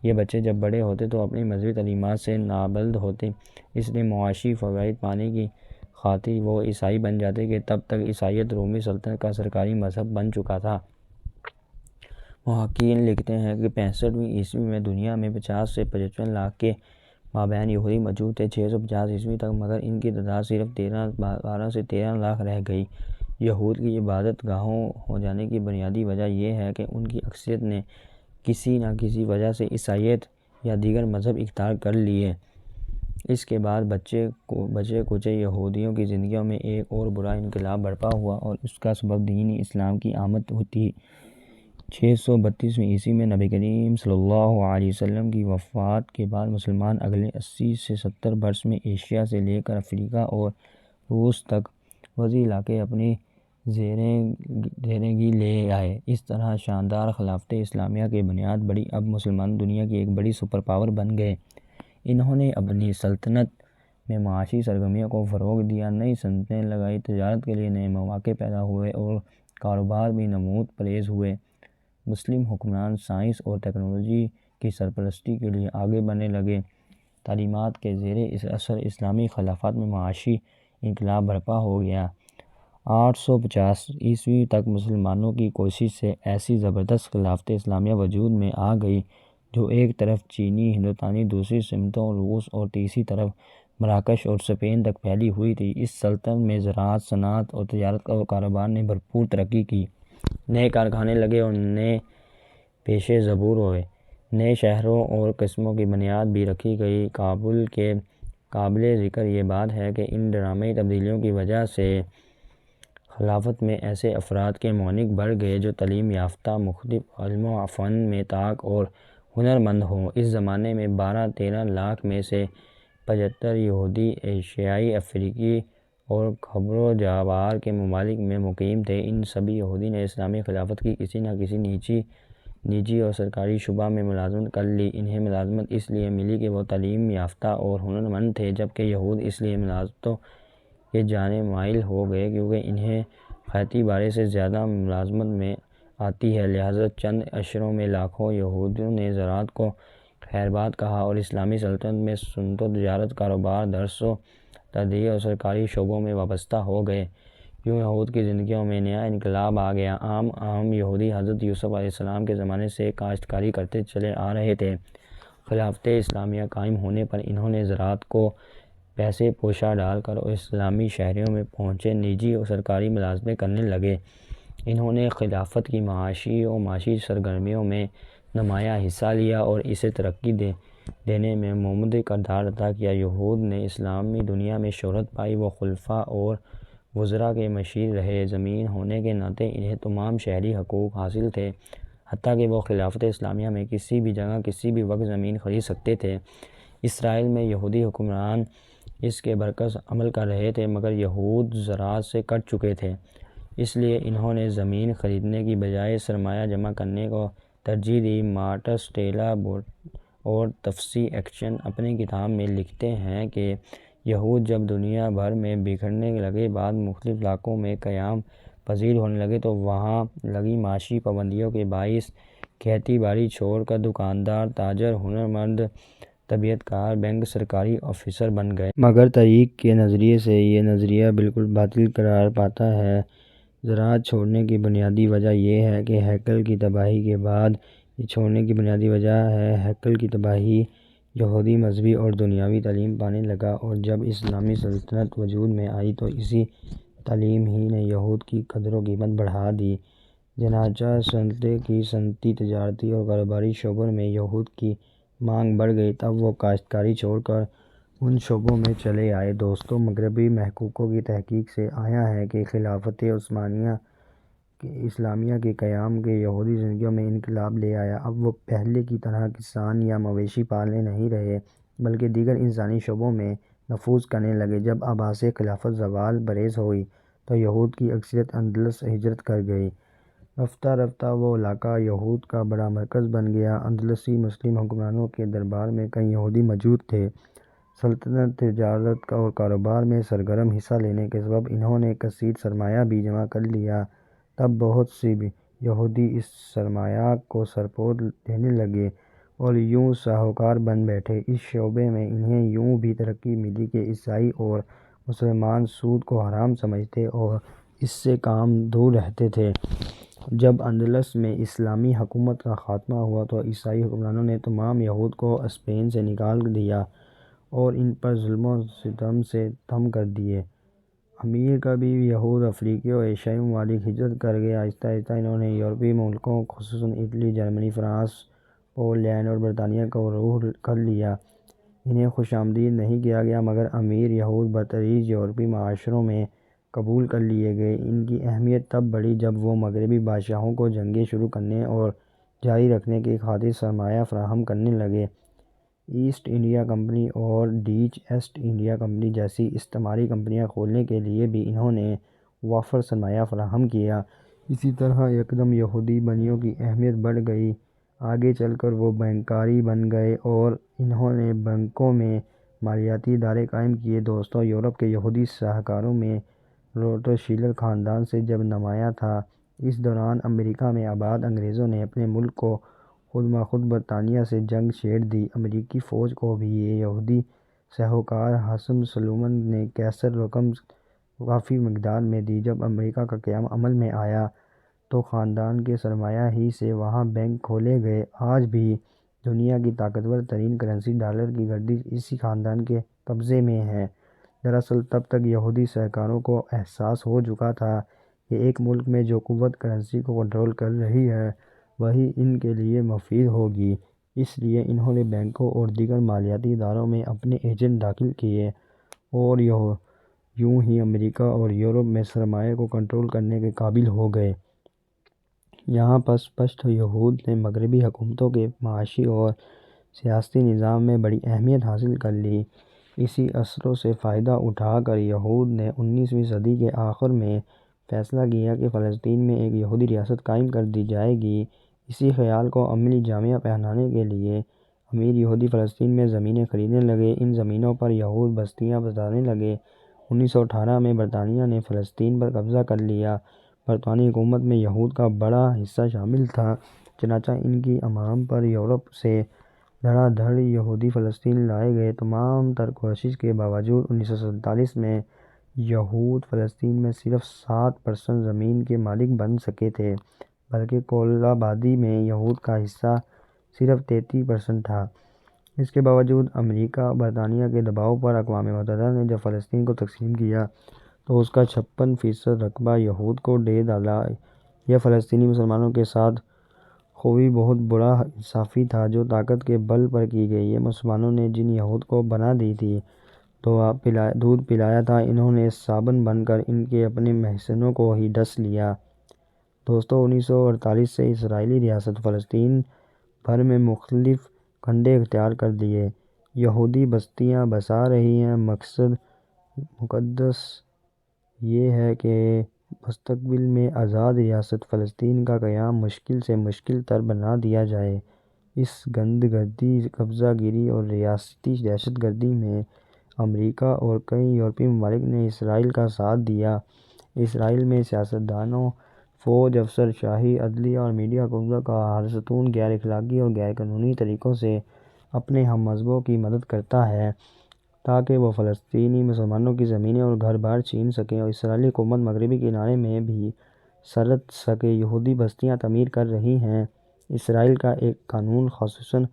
یہ بچے جب بڑے ہوتے تو اپنی مذہبی تعلیمات سے نابلد ہوتے، اس لیے معاشی فوائد پانے کی خاطر وہ عیسائی بن جاتے کہ تب تک عیسائیت رومی سلطنت کا سرکاری مذہب بن چکا تھا۔ محققین لکھتے ہیں کہ 65ویں عیسوی میں دنیا میں 50 سے 55 لاکھ کے مابین یہودی موجود تھے 650 عیسوی تک، مگر ان کی تعداد صرف 12 سے 13 لاکھ رہ گئی۔ یہود کی عبادت گاہوں ہو جانے کی بنیادی وجہ یہ ہے کہ ان کی اکثریت نے کسی نہ کسی وجہ سے عیسائیت یا دیگر مذہب اختیار کر لیے۔ اس کے بعد بچے کچے یہودیوں کی زندگیوں میں ایک اور برا انقلاب برپا ہوا اور اس کا سبب دین اسلام کی آمد تھی۔ 632 عیسوی میں نبی کریم صلی اللہ علیہ وسلم کی وفات کے بعد مسلمان اگلے 80 سے 70 برس میں ایشیا سے لے کر افریقہ اور روس تک وسیع علاقے اپنی زیرگی لے آئے۔ اس طرح شاندار خلافت اسلامیہ کے بنیاد بڑھی، اب مسلمان دنیا کی ایک بڑی سپر پاور بن گئے۔ انہوں نے اپنی سلطنت میں معاشی سرگرمیوں کو فروغ دیا، نئی صنعتیں لگائیں، تجارت کے لیے نئے مواقع پیدا ہوئے اور کاروبار بھی نمود پذیر ہوئے۔ مسلم حکمران سائنس اور ٹیکنالوجی کی سرپرستی کے لیے آگے بڑھنے لگے۔ تعلیمات کے زیر اثر اسلامی خلافت میں معاشی انقلاب برپا ہو گیا۔ 850 عیسوی تک مسلمانوں کی کوشش سے ایسی زبردست خلافت اسلامیہ وجود میں آ گئی جو ایک طرف چینی ہندوستانی، دوسری سمتوں روس اور تیسری طرف مراکش اور اسپین تک پھیلی ہوئی تھی۔ اس سلطنت میں زراعت، صنعت اور تجارت اور کاروبار نے بھرپور ترقی کی۔ نئے کارخانے لگے اور نئے پیشے ظہور ہوئے۔ نئے شہروں اور قصبوں کی بنیاد بھی رکھی گئی۔ قابل ذکر یہ بات ہے کہ ان ڈرامائی تبدیلیوں کی وجہ سے خلافت میں ایسے افراد کے معاونین بڑھ گئے جو تعلیم یافتہ، مختلف علم و فن میں طاق اور ہنرمند ہوں۔ اس زمانے میں 12-13 لاکھ میں سے 75 یہودی ایشیائی، افریقی اور خیبر و جوار کے ممالک میں مقیم تھے۔ ان سبھی یہودی نے اسلامی خلافت کی کسی نہ کسی نجی اور سرکاری شعبہ میں ملازمت کر لی۔ انہیں ملازمت اس لیے ملی کہ وہ تعلیم یافتہ اور ہنرمند تھے، جبکہ یہود اس لیے ملازمتوں کی جانب مائل ہو گئے کیونکہ انہیں کھیتی باڑی سے زیادہ ملازمت میں آتی ہے۔ لہٰذا چند عشروں میں لاکھوں یہودیوں نے زراعت کو خیرباد کہا اور اسلامی سلطنت میں صنعت و تجارت، کاروبار، درس و تدریس اور سرکاری شعبوں میں وابستہ ہو گئے۔ یوں یہود کی زندگیوں میں نیا انقلاب آ گیا۔ عام یہودی حضرت یوسف علیہ السلام کے زمانے سے کاشتکاری کرتے چلے آ رہے تھے۔ خلافت اسلامیہ قائم ہونے پر انہوں نے زراعت کو پیسے پوشاں ڈال کر اور اسلامی شہروں میں پہنچے نجی اور سرکاری ملازمتیں کرنے لگے۔ انہوں نے خلافت کی معاشی و معاشی سرگرمیوں میں نمایاں حصہ لیا اور اسے ترقی دینے میں معمر کردار ادا کیا۔ یہود نے اسلامی دنیا میں شہرت پائی۔ وہ خلفاء اور وزراء کے مشیر رہے۔ زمین ہونے کے ناطے انہیں تمام شہری حقوق حاصل تھے، حتیٰ کہ وہ خلافت اسلامیہ میں کسی بھی جگہ کسی بھی وقت زمین خرید سکتے تھے۔ اسرائیل میں یہودی حکمران اس کے برعکس عمل کر رہے تھے، مگر یہود زراعت سے کٹ چکے تھے، اس لیے انہوں نے زمین خریدنے کی بجائے سرمایہ جمع کرنے کو ترجیح دی۔ مارٹس ٹیلا اور تفسیر ایکشن اپنی کتاب میں لکھتے ہیں کہ یہود جب دنیا بھر میں بکھرنے لگے، بعد مختلف علاقوں میں قیام پذیر ہونے لگے تو وہاں لگی معاشی پابندیوں کے باعث کھیتی باڑی چھوڑ کر دکاندار، تاجر، ہنرمند، طبیعت کار، بینک سرکاری افسر بن گئے۔ مگر تاریخ کے نظریے سے یہ نظریہ بالکل باطل قرار پاتا ہے۔ زراعت چھوڑنے کی بنیادی وجہ یہ ہے کہ ہیکل کی تباہی کے بعد یہ چھوڑنے کی بنیادی وجہ ہے ہیکل کی تباہی۔ یہودی مذہبی اور دنیاوی تعلیم پانے لگا اور جب اسلامی سلطنت وجود میں آئی تو اسی تعلیم ہی نے یہود کی قدر و قیمت بڑھا دی۔ چنانچہ صنعتی، تجارتی اور کاروباری شعبوں میں یہود کی مانگ بڑھ گئی۔ تب وہ کاشتکاری چھوڑ کر ان شعبوں میں چلے آئے۔ دوستو، مغربی محققوں کی تحقیق سے آیا ہے کہ خلافت اسلامیہ کے قیام کے یہودی زندگیوں میں انقلاب لے آیا۔ اب وہ پہلے کی طرح کسان یا مویشی پالنے نہیں رہے، بلکہ دیگر انسانی شعبوں میں نفوذ کرنے لگے۔ جب آباءِ خلافت زوال بریز ہوئی تو یہود کی اکثریت اندلس ہجرت کر گئی۔ رفتہ رفتہ وہ علاقہ یہود کا بڑا مرکز بن گیا۔ اندلسی مسلم حکمرانوں کے دربار میں کئی یہودی موجود تھے۔ سلطنت، تجارت اور کاروبار میں سرگرم حصہ لینے کے سبب انہوں نے کثیر سرمایہ بھی جمع کر لیا۔ تب بہت سے یہودی اس سرمایہ کو سرپوش دینے لگے۔ اور یوں ساہوکار بن بیٹھے۔ اس شعبے میں انہیں یوں بھی ترقی ملی کہ عیسائی اور مسلمان سود کو حرام سمجھتے اور اس سے کام دور رہتے تھے۔ جب اندلس میں اسلامی حکومت کا خاتمہ ہوا تو عیسائی حکمرانوں نے تمام یہود کو اسپین سے نکال دیا اور ان پر ظلم و ستم سے تھم کر دیے۔ امیر کبھی یہود افریقی اور ایشیائی ممالک ہجرت کر گئے۔ آہستہ آہستہ انہوں نے یورپی ملکوں خصوصاً اٹلی، جرمنی، فرانس، پولینڈ اور برطانیہ کو روح کر لیا۔ انہیں خوش آمدید نہیں کیا گیا مگر امیر یہود بتدریج یورپی معاشروں میں قبول کر لیے گئے۔ ان کی اہمیت تب بڑھی جب وہ مغربی بادشاہوں کو جنگیں شروع کرنے اور جاری رکھنے کی خاطر سرمایہ فراہم کرنے لگے۔ ایسٹ انڈیا کمپنی اور ڈچ ایسٹ انڈیا کمپنی جیسی استعماری کمپنیاں کھولنے کے لیے بھی انہوں نے وافر سرمایہ فراہم کیا۔ اسی طرح یکدم یہودی بنیوں کی اہمیت بڑھ گئی۔ آگے چل کر وہ بینکاری بن گئے اور انہوں نے بینکوں میں مالیاتی ادارے قائم کیے۔ دوستو، یورپ کے یہودی شاہکاروں میں روتشیلڈ خاندان سے جب نمایاں تھا۔ اس دوران امریکہ میں آباد انگریزوں نے اپنے ملک کو خود بخود برطانیہ سے جنگ چھیڑ دی۔ امریکی فوج کو بھی یہ یہودی شاہکار ہاشم سلومن نے کیسر رقم کافی مقدار میں دی۔ جب امریکہ کا قیام عمل میں آیا تو خاندان کے سرمایہ ہی سے وہاں بینک کھولے گئے۔ آج بھی دنیا کی طاقتور ترین کرنسی ڈالر کی گردش اسی خاندان کے قبضے میں ہے۔ دراصل تب تک یہودی شاہکاروں کو احساس ہو چکا تھا کہ ایک ملک میں جو قوت کرنسی کو کنٹرول کر رہی ہے وہی ان کے لیے مفید ہوگی۔ اس لیے انہوں نے بینکوں اور دیگر مالیاتی اداروں میں اپنے ایجنٹ داخل کیے اور یوں ہی امریکہ اور یورپ میں سرمایہ کو کنٹرول کرنے کے قابل ہو گئے۔ یہاں پس پشت یہود نے مغربی حکومتوں کے معاشی اور سیاسی نظام میں بڑی اہمیت حاصل کر لی۔ اسی اثروں سے فائدہ اٹھا کر یہود نے 19ویں صدی کے آخر میں فیصلہ کیا کہ فلسطین میں ایک یہودی ریاست قائم کر دی جائے گی۔ اسی خیال کو عملی جامہ پہنانے کے لیے امیر یہودی فلسطین میں زمینیں خریدنے لگے۔ ان زمینوں پر یہود بستیاں بسانے لگے۔ 1918 میں برطانیہ نے فلسطین پر قبضہ کر لیا۔ برطانوی حکومت میں یہود کا بڑا حصہ شامل تھا، چنانچہ ان کی عوام پر یورپ سے دھڑا دھڑ یہودی فلسطین لائے گئے۔ تمام تر کوشش کے باوجود 1947 میں یہود فلسطین میں صرف 7% زمین کے مالک بن سکے تھے، بلکہ کل آبادی میں یہود کا حصہ صرف 33% تھا۔ اس کے باوجود امریکہ برطانیہ کے دباؤ پر اقوام متحدہ نے جب فلسطین کو تقسیم کیا تو اس کا 56% رقبہ یہود کو دے ڈالا۔ یہ فلسطینی مسلمانوں کے ساتھ ہوئی بہت بڑا انصافی تھا جو طاقت کے بل پر کی گئی۔ یہ مسلمانوں نے جن یہود کو بنا دی تھی، دودھ پلایا تھا، انہوں نے صابن بن کر ان کے اپنے محسنوں کو ہی ڈس لیا۔ دوستو، 1948 سے اسرائیلی ریاست فلسطین بھر میں مختلف کنڈے اختیار کر لیے۔ یہودی بستیاں بسا رہی ہیں۔ مقصد یہ ہے کہ مستقبل میں آزاد ریاست فلسطین کا قیام مشکل سے مشکل تر بنا دیا جائے۔ اس گند گردی، قبضہ گیری اور ریاستی دہشت گردی میں امریکہ اور کئی یورپی ممالک نے اسرائیل کا ساتھ دیا۔ اسرائیل میں سیاستدانوں، فوج، افسر شاہی، عدلیہ اور میڈیا حکومتوں کا ہر ستون غیر اخلاقی اور غیر قانونی طریقوں سے اپنے ہم مذہبوں کی مدد کرتا ہے تاکہ وہ فلسطینی مسلمانوں کی زمینیں اور گھر بار چھین سکیں اور اسرائیلی حکومت مغربی کنارے میں بھی سرد سکے۔ یہودی بستیاں تعمیر کر رہی ہیں۔ اسرائیل کا ایک قانون خصوصاً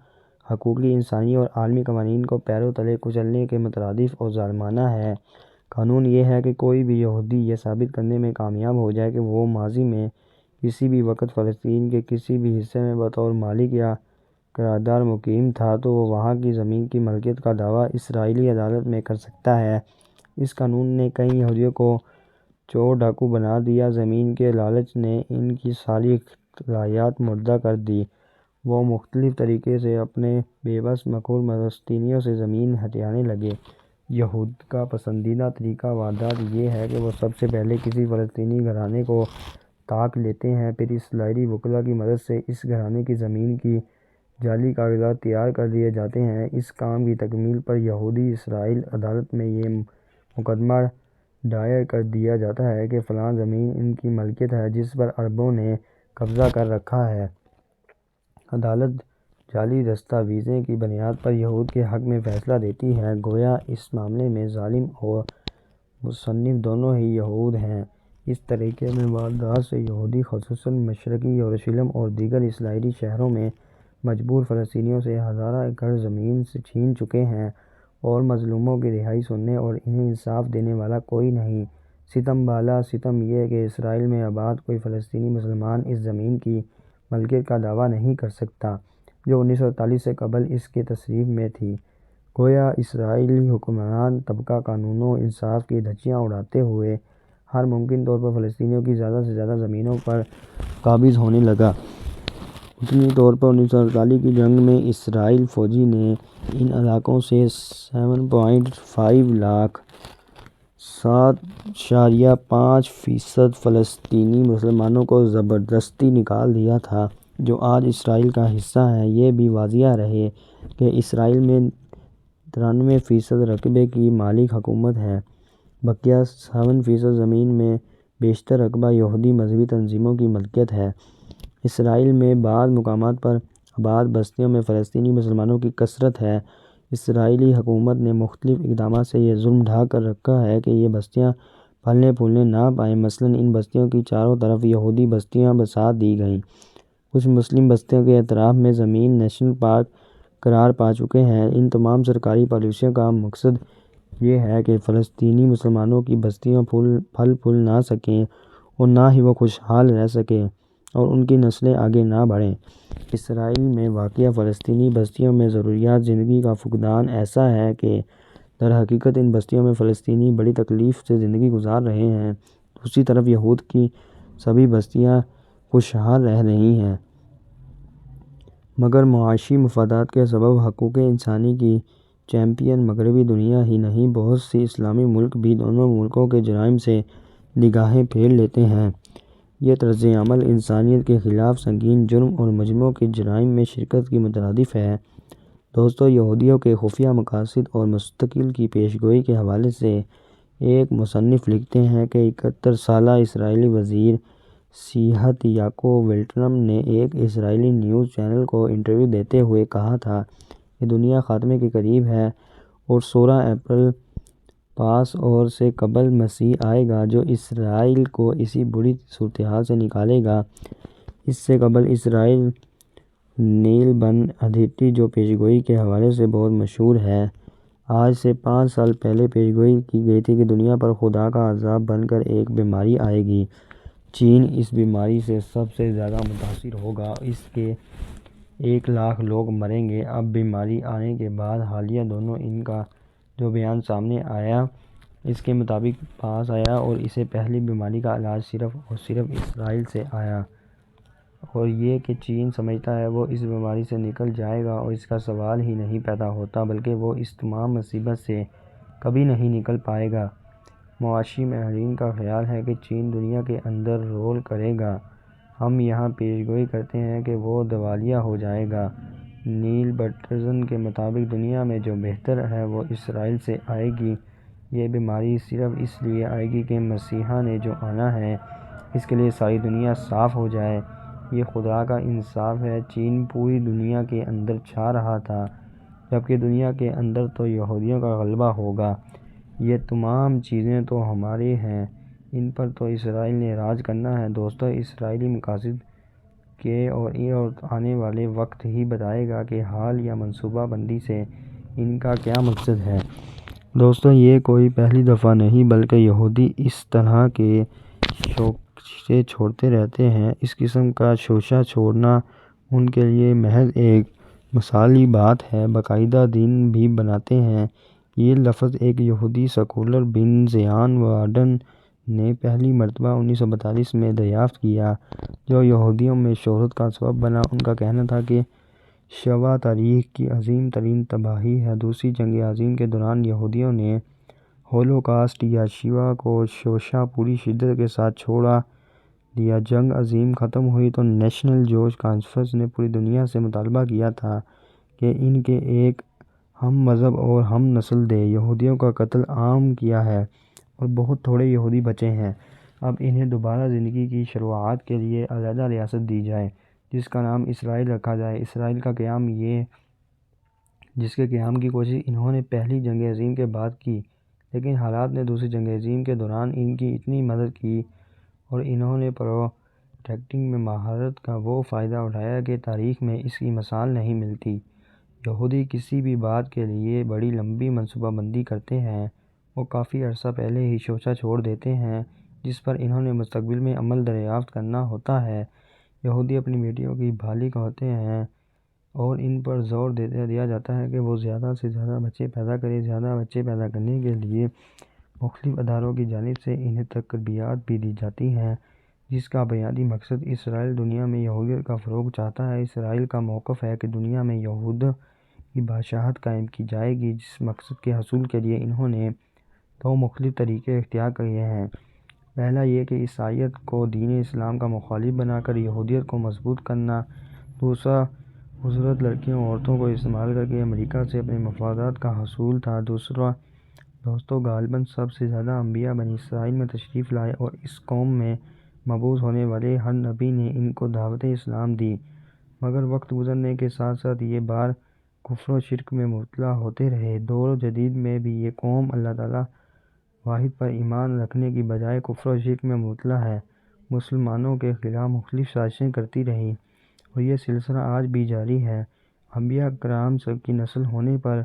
حقوق انسانی اور عالمی قوانین کو پیروں تلے کچلنے کے مترادف اور ظالمانہ ہے۔ قانون یہ ہے کہ کوئی بھی یہودی یہ ثابت کرنے میں کامیاب ہو جائے کہ وہ ماضی میں کسی بھی وقت فلسطین کے کسی بھی حصے میں بطور مالک یا کردار مقیم تھا تو وہ وہاں کی زمین کی ملکیت کا دعویٰ اسرائیلی عدالت میں کر سکتا ہے۔ اس قانون نے کئی یہودیوں کو چور ڈاکو بنا دیا۔ زمین کے لالچ نے ان کی ساری صلاحیت مردہ کر دی۔ وہ مختلف طریقے سے اپنے بے بس مقہور فلسطینیوں سے زمین ہتھیانے لگے۔ یہود کا پسندیدہ طریقہ واردات یہ ہے کہ وہ سب سے پہلے کسی فلسطینی گھرانے کو طاق لیتے ہیں، پھر اسرائیلی وکلاء کی مدد سے اس گھرانے کی زمین کی جعلی کاغذات تیار کر لیے جاتے ہیں۔ اس کام کی تکمیل پر یہودی اسرائیلی عدالت میں یہ مقدمہ دائر کر دیا جاتا ہے کہ فلاں زمین ان کی ملکیت ہے جس پر عربوں نے قبضہ کر رکھا ہے۔ عدالت جعلی دستاویزیں کی بنیاد پر یہود کے حق میں فیصلہ دیتی ہے، گویا اس معاملے میں ظالم اور مصنف دونوں ہی یہود ہیں۔ اس طریقے میں واردات سے یہودی خصوصاً مشرقی یروشلم اور دیگر اسرائیلی شہروں میں مجبور فلسطینیوں سے ہزارہ ایکڑ زمین چھین چکے ہیں اور مظلوموں کی رہائی سننے اور انہیں انصاف دینے والا کوئی نہیں۔ ستم بالا ستم یہ کہ اسرائیل میں آباد کوئی فلسطینی مسلمان اس زمین کی ملکیت کا دعویٰ نہیں کر سکتا جو 1948 سے قبل اس کے تصرف میں تھی۔ گویا اسرائیلی حکمران طبقہ قانون و انصاف کی دھجیاں اڑاتے ہوئے ہر ممکن طور پر فلسطینیوں کی زیادہ سے زیادہ زمینوں پر قابض ہونے لگا۔ حتمی طور پر 1948 کی جنگ میں اسرائیلی فوجی نے ان علاقوں سے 7.5 لاکھ 7.5% فلسطینی مسلمانوں کو زبردستی نکال دیا تھا جو آج اسرائیل کا حصہ ہیں۔ یہ بھی واضح رہے کہ اسرائیل میں 93% رقبے کی مالک حکومت ہے، بقیہ 7% زمین میں بیشتر رقبہ یہودی مذہبی تنظیموں کی ملکیت ہے۔ اسرائیل میں بعض مقامات پر آباد بستیوں میں فلسطینی مسلمانوں کی کثرت ہے۔ اسرائیلی حکومت نے مختلف اقدامات سے یہ ظلم ڈھا کر رکھا ہے کہ یہ بستیاں پھلنے پھولنے نہ پائیں۔ مثلاً ان بستیوں کی چاروں طرف یہودی بستیاں بسا دی گئیں۔ کچھ مسلم بستیوں کے اطراف میں زمین نیشنل پارک قرار پا چکے ہیں۔ ان تمام سرکاری پالیسیوں کا مقصد یہ ہے کہ فلسطینی مسلمانوں کی بستیاں پھل پھول نہ سکیں اور نہ ہی وہ خوشحال رہ سکیں اور ان کی نسلیں آگے نہ بڑھیں۔ اسرائیل میں واقع فلسطینی بستیوں میں ضروریات زندگی کا فقدان ایسا ہے کہ در حقیقت ان بستیوں میں فلسطینی بڑی تکلیف سے زندگی گزار رہے ہیں۔ دوسری طرف یہود کی سبھی بستیاں خوشحال رہ رہی ہیں، مگر معاشی مفادات کے سبب حقوق انسانی کی چیمپئن مغربی دنیا ہی نہیں بہت سے اسلامی ملک بھی دونوں ملکوں کے جرائم سے نگاہیں پھیر لیتے ہیں۔ یہ طرز عمل انسانیت کے خلاف سنگین جرم اور مجرموں کے جرائم میں شرکت کی مترادف ہے۔ دوستو، یہودیوں کے خفیہ مقاصد اور مستقبل کی پیش گوئی کے حوالے سے ایک مصنف لکھتے ہیں کہ 71 سالہ اسرائیلی وزیر صحت یعقوب ویلٹرم نے ایک اسرائیلی نیوز چینل کو انٹرویو دیتے ہوئے کہا تھا کہ دنیا خاتمے کے قریب ہے اور 16 اپریل پاس اور سے قبل مسیح آئے گا جو اسرائیل کو اسی بری صورتحال سے نکالے گا۔ اس سے قبل اسرائیل نیل بن ادھیٹی جو پیشگوئی کے حوالے سے بہت مشہور ہے، آج سے 5 سال پہلے پیشگوئی کی گئی تھی کہ دنیا پر خدا کا عذاب بن کر ایک بیماری آئے گی۔ چین اس بیماری سے سب سے زیادہ متاثر ہوگا، اس کے 1 لاکھ لوگ مریں گے۔ اب بیماری آنے کے بعد حالیہ دنوں ان کا جو بیان سامنے آیا اس کے مطابق پاس آیا اور اسے پہلی بیماری کا علاج صرف اور صرف اسرائیل سے آیا اور یہ کہ چین سمجھتا ہے وہ اس بیماری سے نکل جائے گا اور اس کا سوال ہی نہیں پیدا ہوتا بلکہ وہ اس تمام مصیبت سے کبھی نہیں نکل پائے گا۔ معاشی ماہرین کا خیال ہے کہ چین دنیا کے اندر رول کرے گا۔ ہم یہاں پیشگوئی کرتے ہیں کہ وہ دیوالیہ ہو جائے گا۔ نیل برٹزن کے مطابق دنیا میں جو بہتر ہے وہ اسرائیل سے آئے گی۔ یہ بیماری صرف اس لیے آئے گی کہ مسیحا نے جو آنا ہے اس کے لیے ساری دنیا صاف ہو جائے۔ یہ خدا کا انصاف ہے۔ چین پوری دنیا کے اندر چھا رہا تھا جبکہ دنیا کے اندر تو یہودیوں کا غلبہ ہوگا۔ یہ تمام چیزیں تو ہماری ہیں، ان پر تو اسرائیل نے راج کرنا ہے۔ دوستو، اسرائیلی مقاصد کے اور آنے والے وقت ہی بتائے گا کہ حال یا منصوبہ بندی سے ان کا کیا مقصد ہے۔ دوستو، یہ کوئی پہلی دفعہ نہیں بلکہ یہودی اس طرح کے شوشے چھوڑتے رہتے ہیں۔ اس قسم کا شوشہ چھوڑنا ان کے لیے محض ایک مثالی بات ہے، باقاعدہ دین بھی بناتے ہیں۔ یہ لفظ ایک یہودی سکولر بن زیان وارڈن نے پہلی مرتبہ 1942 میں دریافت کیا جو یہودیوں میں شہرت کا سبب بنا۔ ان کا کہنا تھا کہ شوا تاریخ کی عظیم ترین تباہی ہے۔ دوسری جنگ عظیم کے دوران یہودیوں نے ہولوکاسٹ یا شوا کو شوشہ پوری شدت کے ساتھ چھوڑا دیا۔ جنگ عظیم ختم ہوئی تو نیشنل جوش کانفرنس نے پوری دنیا سے مطالبہ کیا تھا کہ ان کے ایک ہم مذہب اور ہم نسل دے۔ یہودیوں کا قتل عام کیا ہے اور بہت تھوڑے یہودی بچے ہیں۔ اب انہیں دوبارہ زندگی کی شروعات کے لیے علیحدہ ریاست دی جائے۔ جس کا نام اسرائیل رکھا جائے۔ اسرائیل کا قیام جس کے قیام کی کوشش انہوں نے پہلی جنگ عظیم کے بعد کی، لیکن حالات نے دوسری جنگ عظیم کے دوران ان کی اتنی مدد کی اور انہوں نے پروٹیکٹنگ میں مہارت کا وہ فائدہ اٹھایا کہ تاریخ میں اس کی مثال نہیں ملتی۔ یہودی کسی بھی بات کے لیے بڑی لمبی منصوبہ بندی کرتے ہیں۔ وہ کافی عرصہ پہلے ہی شوشہ چھوڑ دیتے ہیں جس پر انہوں نے مستقبل میں عمل دریافت کرنا ہوتا ہے۔ یہودی اپنی بیٹیوں کی بالغ ہوتے ہیں اور ان پر زور دیا جاتا ہے کہ وہ زیادہ سے زیادہ بچے پیدا کریں۔ زیادہ بچے پیدا کرنے کے لیے مختلف اداروں کی جانب سے انہیں تربیت بھی دی جاتی ہے، جس کا بنیادی مقصد اسرائیل دنیا میں یہودیت کا فروغ چاہتا ہے۔ اسرائیل کا موقف ہے کہ دنیا میں یہود کی بادشاہت قائم کی جائے گی، جس مقصد کے حصول کے لیے انہوں نے دو مختلف طریقے اختیار کیے ہیں۔ پہلا یہ کہ عیسائیت کو دین اسلام کا مخالف بنا کر یہودیت کو مضبوط کرنا، دوسرا عورت لڑکیوں عورتوں کو استعمال کر کے امریکہ سے اپنے مفادات کا حصول تھا۔ دوستو، غالباً سب سے زیادہ انبیاء بنی اسرائیل میں تشریف لائے اور اس قوم میں مبعوث ہونے والے ہر نبی نے ان کو دعوت اسلام دی، مگر وقت گزرنے کے ساتھ ساتھ یہ بار کفر و شرک میں مبتلا ہوتے رہے۔ دور جدید میں بھی یہ قوم اللہ تعالی واحد پر ایمان رکھنے کی بجائے کفر و شرک میں مبتلا ہے، مسلمانوں کے خلاف مختلف سازشیں کرتی رہی اور یہ سلسلہ آج بھی جاری ہے۔ انبیاء کرام کی نسل ہونے پر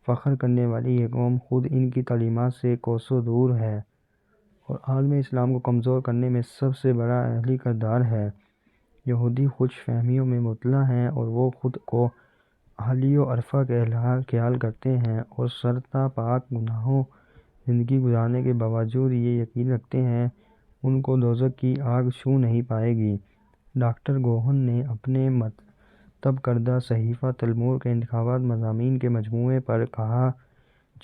فخر کرنے والی یہ قوم خود ان کی تعلیمات سے کوسوں دور ہے اور عالم اسلام کو کمزور کرنے میں سب سے بڑا اہل کردار ہے۔ یہودی خوش فہمیوں میں مبتلا ہیں اور وہ خود کو عالی و عرفہ خیال کرتے ہیں اور سرتا پاک گناہوں زندگی گزارنے کے باوجود یہ یقین رکھتے ہیں ان کو دوزخ کی آگ چھو نہیں پائے گی۔ ڈاکٹر گوہن نے اپنے مرتب کردہ صحیفہ تلمود کے انتخابی مضامین کے مجموعے پر کہا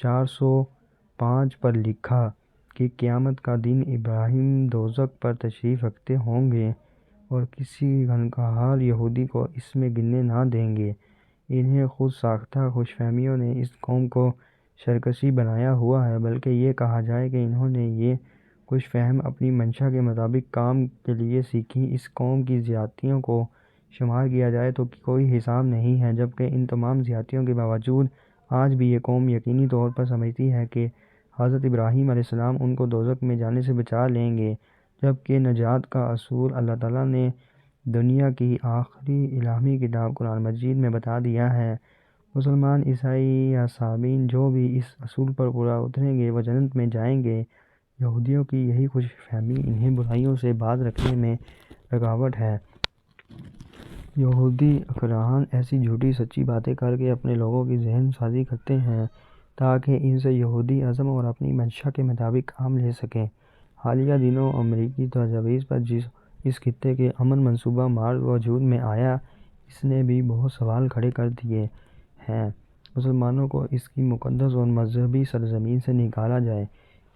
405 پر لکھا کہ قیامت کا دن ابراہیم دوزخ پر تشریف رکھتے ہوں گے اور کسی گنہگار یہودی کو اس میں گرنے نہ دیں گے۔ انہیں خود ساختہ خوش فہمیوں نے اس قوم کو شرکش بنایا ہوا ہے، بلکہ یہ کہا جائے کہ انہوں نے یہ خوش فہم اپنی منشا کے مطابق کام کے لیے سیکھی۔ اس قوم کی زیادتیوں کو شمار کیا جائے تو کوئی حساب نہیں ہے، جبکہ ان تمام زیادتیوں کے باوجود آج بھی یہ قوم یقینی طور پر سمجھتی ہے کہ حضرت ابراہیم علیہ السلام ان کو دوزخ میں جانے سے بچا لیں گے، جبکہ نجات کا اصول اللہ تعالیٰ نے دنیا کی آخری الہامی کتاب قرآن مجید میں بتا دیا ہے۔ مسلمان، عیسائی یا سابین جو بھی اس اصول پر پورا اتریں گے وہ جنت میں جائیں گے۔ یہودیوں کی یہی خوش فہمی انہیں برائیوں سے باز رکھنے میں رکاوٹ ہے۔ یہودی اکراہن ایسی جھوٹی سچی باتیں کر کے اپنے لوگوں کی ذہن سازی کرتے ہیں تاکہ ان سے یہودی ازم اور اپنی منشا کے مطابق کام لے سکیں۔ حالیہ دنوں امریکی تجاویز پر اس خطے کے امن منصوبہ مارز وجود میں آیا، اس نے بھی بہت سوال کھڑے کر دیے ہیں۔ مسلمانوں کو اس کی مقدس اور مذہبی سرزمین سے نکالا جائے،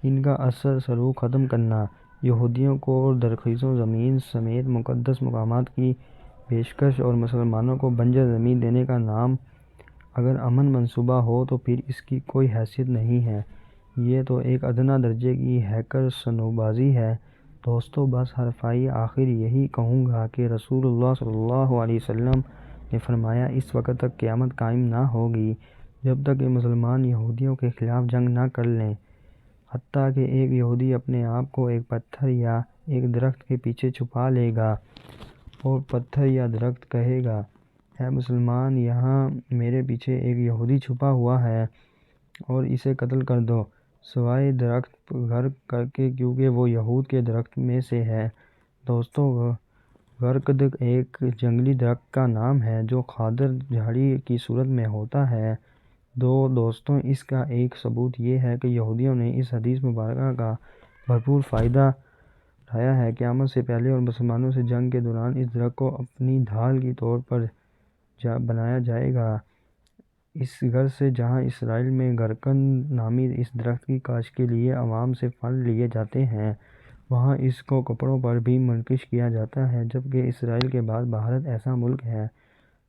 ان کا اثر سلوک ختم کرنا، یہودیوں کو درخشاں زمین سمیت مقدس مقامات کی پیشکش اور مسلمانوں کو بنجر زمین دینے کا نام اگر امن منصوبہ ہو تو پھر اس کی کوئی حیثیت نہیں ہے، یہ تو ایک ادنیٰ درجے کی ہیکر سنوبازی ہے۔ دوستو، بس حرفائی آخر یہی کہوں گا کہ رسول اللہ صلی اللہ علیہ وسلم نے فرمایا اس وقت تک قیامت قائم نہ ہوگی جب تک کہ مسلمان یہودیوں کے خلاف جنگ نہ کر لیں، حتیٰ کہ ایک یہودی اپنے آپ کو ایک پتھر یا ایک درخت کے پیچھے چھپا لے گا اور پتھر یا درخت کہے گا اے مسلمان، یہاں میرے پیچھے ایک یہودی چھپا ہوا ہے اور اسے قتل کر دو، سوائے درخت غرق کر کے کیونکہ وہ یہود کے درخت میں سے ہے۔ دوستو، غرقد ایک جنگلی درخت کا نام ہے جو خضر جھاڑی کی صورت میں ہوتا ہے۔ دوستو، اس کا ایک ثبوت یہ ہے کہ یہودیوں نے اس حدیث مبارکہ کا بھرپور فائدہ اٹھایا ہے۔ قیامت سے پہلے اور مسلمانوں سے جنگ کے دوران اس درخت کو اپنی ڈھال کے طور پر بنایا جائے گا۔ اس غرض سے جہاں اسرائیل میں غرقد نامی اس درخت کی کاشت کے لیے عوام سے پھل لیے جاتے ہیں، وہاں اس کو کپڑوں پر بھی منقش کیا جاتا ہے، جبکہ اسرائیل کے بعد بھارت ایسا ملک ہے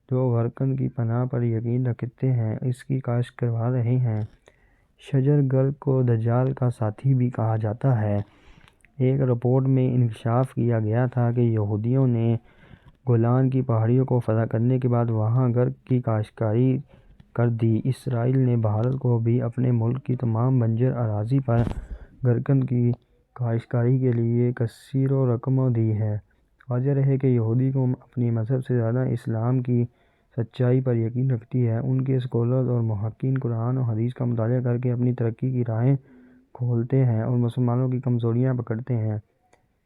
جو غرقد کی پناہ پر یقین رکھتے ہیں اس کی کاشت کروا رہے ہیں۔ شجر غرق کو دجال کا ساتھی بھی کہا جاتا ہے۔ ایک رپورٹ میں انکشاف کیا گیا تھا کہ یہودیوں نے گولان کی پہاڑیوں کو فتح کرنے کے بعد وہاں گرک کی کاشتکاری کر دی۔ اسرائیل نے بھارت کو بھی اپنے ملک کی تمام بنجر اراضی پر گرکن کی کاشتکاری کے لیے کثیر رقم دی ہے۔ واضح ہے کہ یہودی قوم اپنی مذہب سے زیادہ اسلام کی سچائی پر یقین رکھتی ہے۔ ان کے اسکالرز اور محققین قرآن و حدیث کا مطالعہ کر کے اپنی ترقی کی راہیں کھولتے ہیں اور مسلمانوں کی کمزوریاں پکڑتے ہیں۔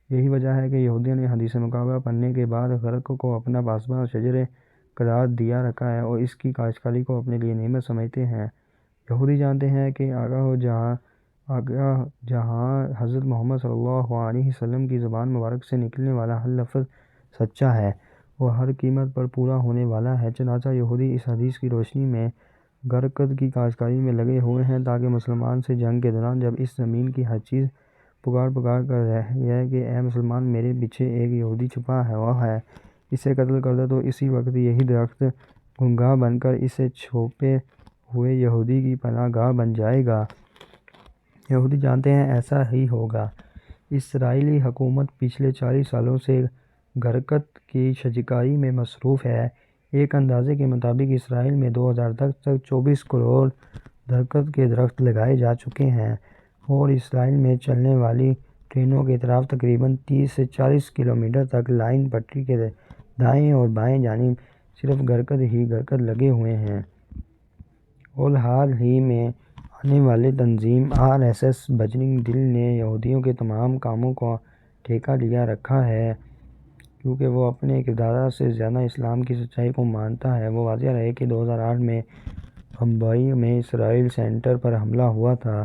یہی وجہ ہے کہ یہودیوں نے حدیث مقابلہ پڑھنے کے بعد گرک کو اپنا پاسباں اور شجر قرار دیا رکھا ہے اور اس کی کاشتکاری کو اپنے لیے نعمت سمجھتے ہیں۔ یہودی جانتے ہیں کہ آگاہ جہاں حضرت محمد صلی اللہ علیہ وسلم کی زبان مبارک سے نکلنے والا ہر لفظ سچا ہے، وہ ہر قیمت پر پورا ہونے والا ہے۔ چنانچہ یہودی اس حدیث کی روشنی میں گرکت کی کاشتکاری میں لگے ہوئے ہیں تاکہ مسلمان سے جنگ کے دوران جب اس زمین کی ہر چیز پکار کر رہی ہے کہ اے مسلمان، میرے پیچھے ایک یہودی چھپا ہوا ہے، اسے قتل کر دو، تو اسی وقت یہی درخت گمراہ بن کر اس چھپے ہوئے یہودی کی پناہ گاہ بن جائے گا۔ یہودی جانتے ہیں ایسا ہی ہوگا۔ اسرائیلی حکومت پچھلے 40 سالوں سے گرکت کی شجرکاری میں مصروف ہے۔ ایک اندازے کے مطابق اسرائیل میں 2010 تک 24 کروڑ گرکت کے درخت لگائے جا چکے ہیں اور اسرائیل میں چلنے والی ٹرینوں کے اطراف تقریباً 30 سے 40 کلومیٹر تک لائن پٹری کے دائیں اور بائیں جانب صرف گرکت ہی گرکت لگے ہوئے ہیں۔ اور حال ہی میں آنے والی تنظیم RSS بجرنگ دل نے یہودیوں کے تمام کاموں کا ٹھیکہ لے رکھا ہے کیونکہ وہ اپنے کردار سے زیادہ اسلام کی سچائی کو مانتا ہے۔ وہ واضح ہے کہ 2008 میں بمبئی میں اسرائیل سینٹر پر حملہ ہوا تھا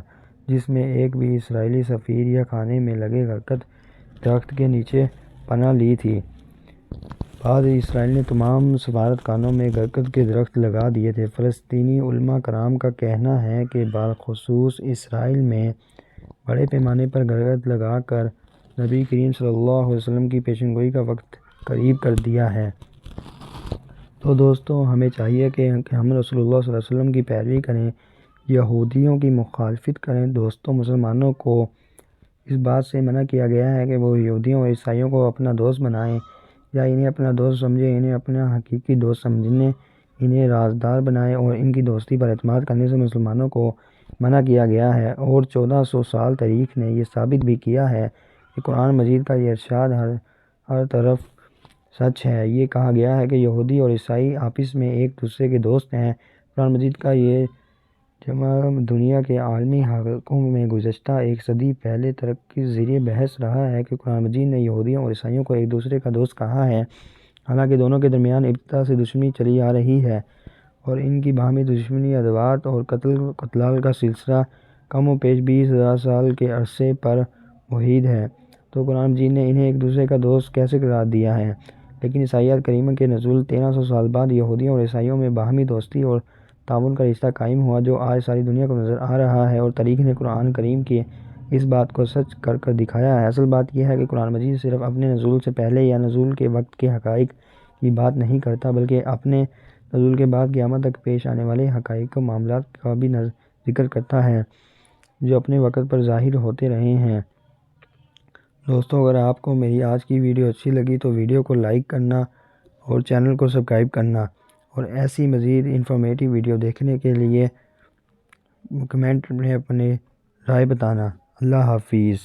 جس میں ایک بھی اسرائیلی سفیر یا خانے میں لگے گرکت درخت کے نیچے پناہ لی تھی۔ بعد اسرائیل نے تمام سفارت خانوں میں گرکت کے درخت لگا دیے تھے۔ فلسطینی علماء کرام کا کہنا ہے کہ بالخصوص اسرائیل میں بڑے پیمانے پر گرکت لگا کر نبی کریم صلی اللہ علیہ وسلم کی پیشن گوئی کا وقت قریب کر دیا ہے۔ تو دوستو، ہمیں چاہیے کہ ہم رسول اللہ صلی اللہ علیہ وسلم کی پیروی کریں، یہودیوں کی مخالفت کریں۔ دوستو، مسلمانوں کو اس بات سے منع کیا گیا ہے کہ وہ یہودیوں اور عیسائیوں کو اپنا دوست بنائیں یا انہیں اپنا دوست سمجھیں۔ انہیں اپنا حقیقی دوست سمجھنے، انہیں رازدار بنائیں اور ان کی دوستی پر اعتماد کرنے سے مسلمانوں کو منع کیا گیا ہے۔ اور 1400 سال تاریخ نے یہ ثابت بھی کیا ہے کہ قرآن مجید کا یہ ارشاد ہر طرف سچ ہے۔ یہ کہا گیا ہے کہ یہودی اور عیسائی آپس میں ایک دوسرے کے دوست ہیں۔ قرآن مجید کا یہ جمع دنیا کے عالمی حلقوں میں گزشتہ ایک صدی پہلے تک زیر بحث رہا ہے کہ قرآن مجید نے یہودیوں اور عیسائیوں کو ایک دوسرے کا دوست کہا ہے، حالانکہ دونوں کے درمیان ابتدا سے دشمنی چلی آ رہی ہے اور ان کی باہمی دشمنی، عداوت اور قتال کا سلسلہ کم و بیش 20,000 سال کے عرصے پر محیط ہے۔ تو قرآن مجید نے انہیں ایک دوسرے کا دوست کیسے قرار دیا ہے؟ لیکن اس آیت کریمہ کے نزول 1300 سال بعد یہودیوں اور عیسائیوں میں باہمی دوستی اور تعاون کا رشتہ قائم ہوا، جو آج ساری دنیا کو نظر آ رہا ہے، اور تاریخ نے قرآن کریم کی اس بات کو سچ کر دکھایا ہے۔ اصل بات یہ ہے کہ قرآن مجید صرف اپنے نزول سے پہلے یا نزول کے وقت کے حقائق کی بات نہیں کرتا، بلکہ اپنے نزول کے بعد قیامت تک پیش آنے والے حقائق و معاملات کا بھی ذکر کرتا ہے جو اپنے وقت پر ظاہر ہوتے رہے ہیں۔ دوستو، اگر آپ کو میری آج کی ویڈیو اچھی لگی تو ویڈیو کو لائک کرنا اور چینل کو سبسکرائب کرنا، اور ایسی مزید انفارمیٹیو ویڈیو دیکھنے کے لیے کمنٹ میں اپنے رائے بتانا۔ اللہ حافظ۔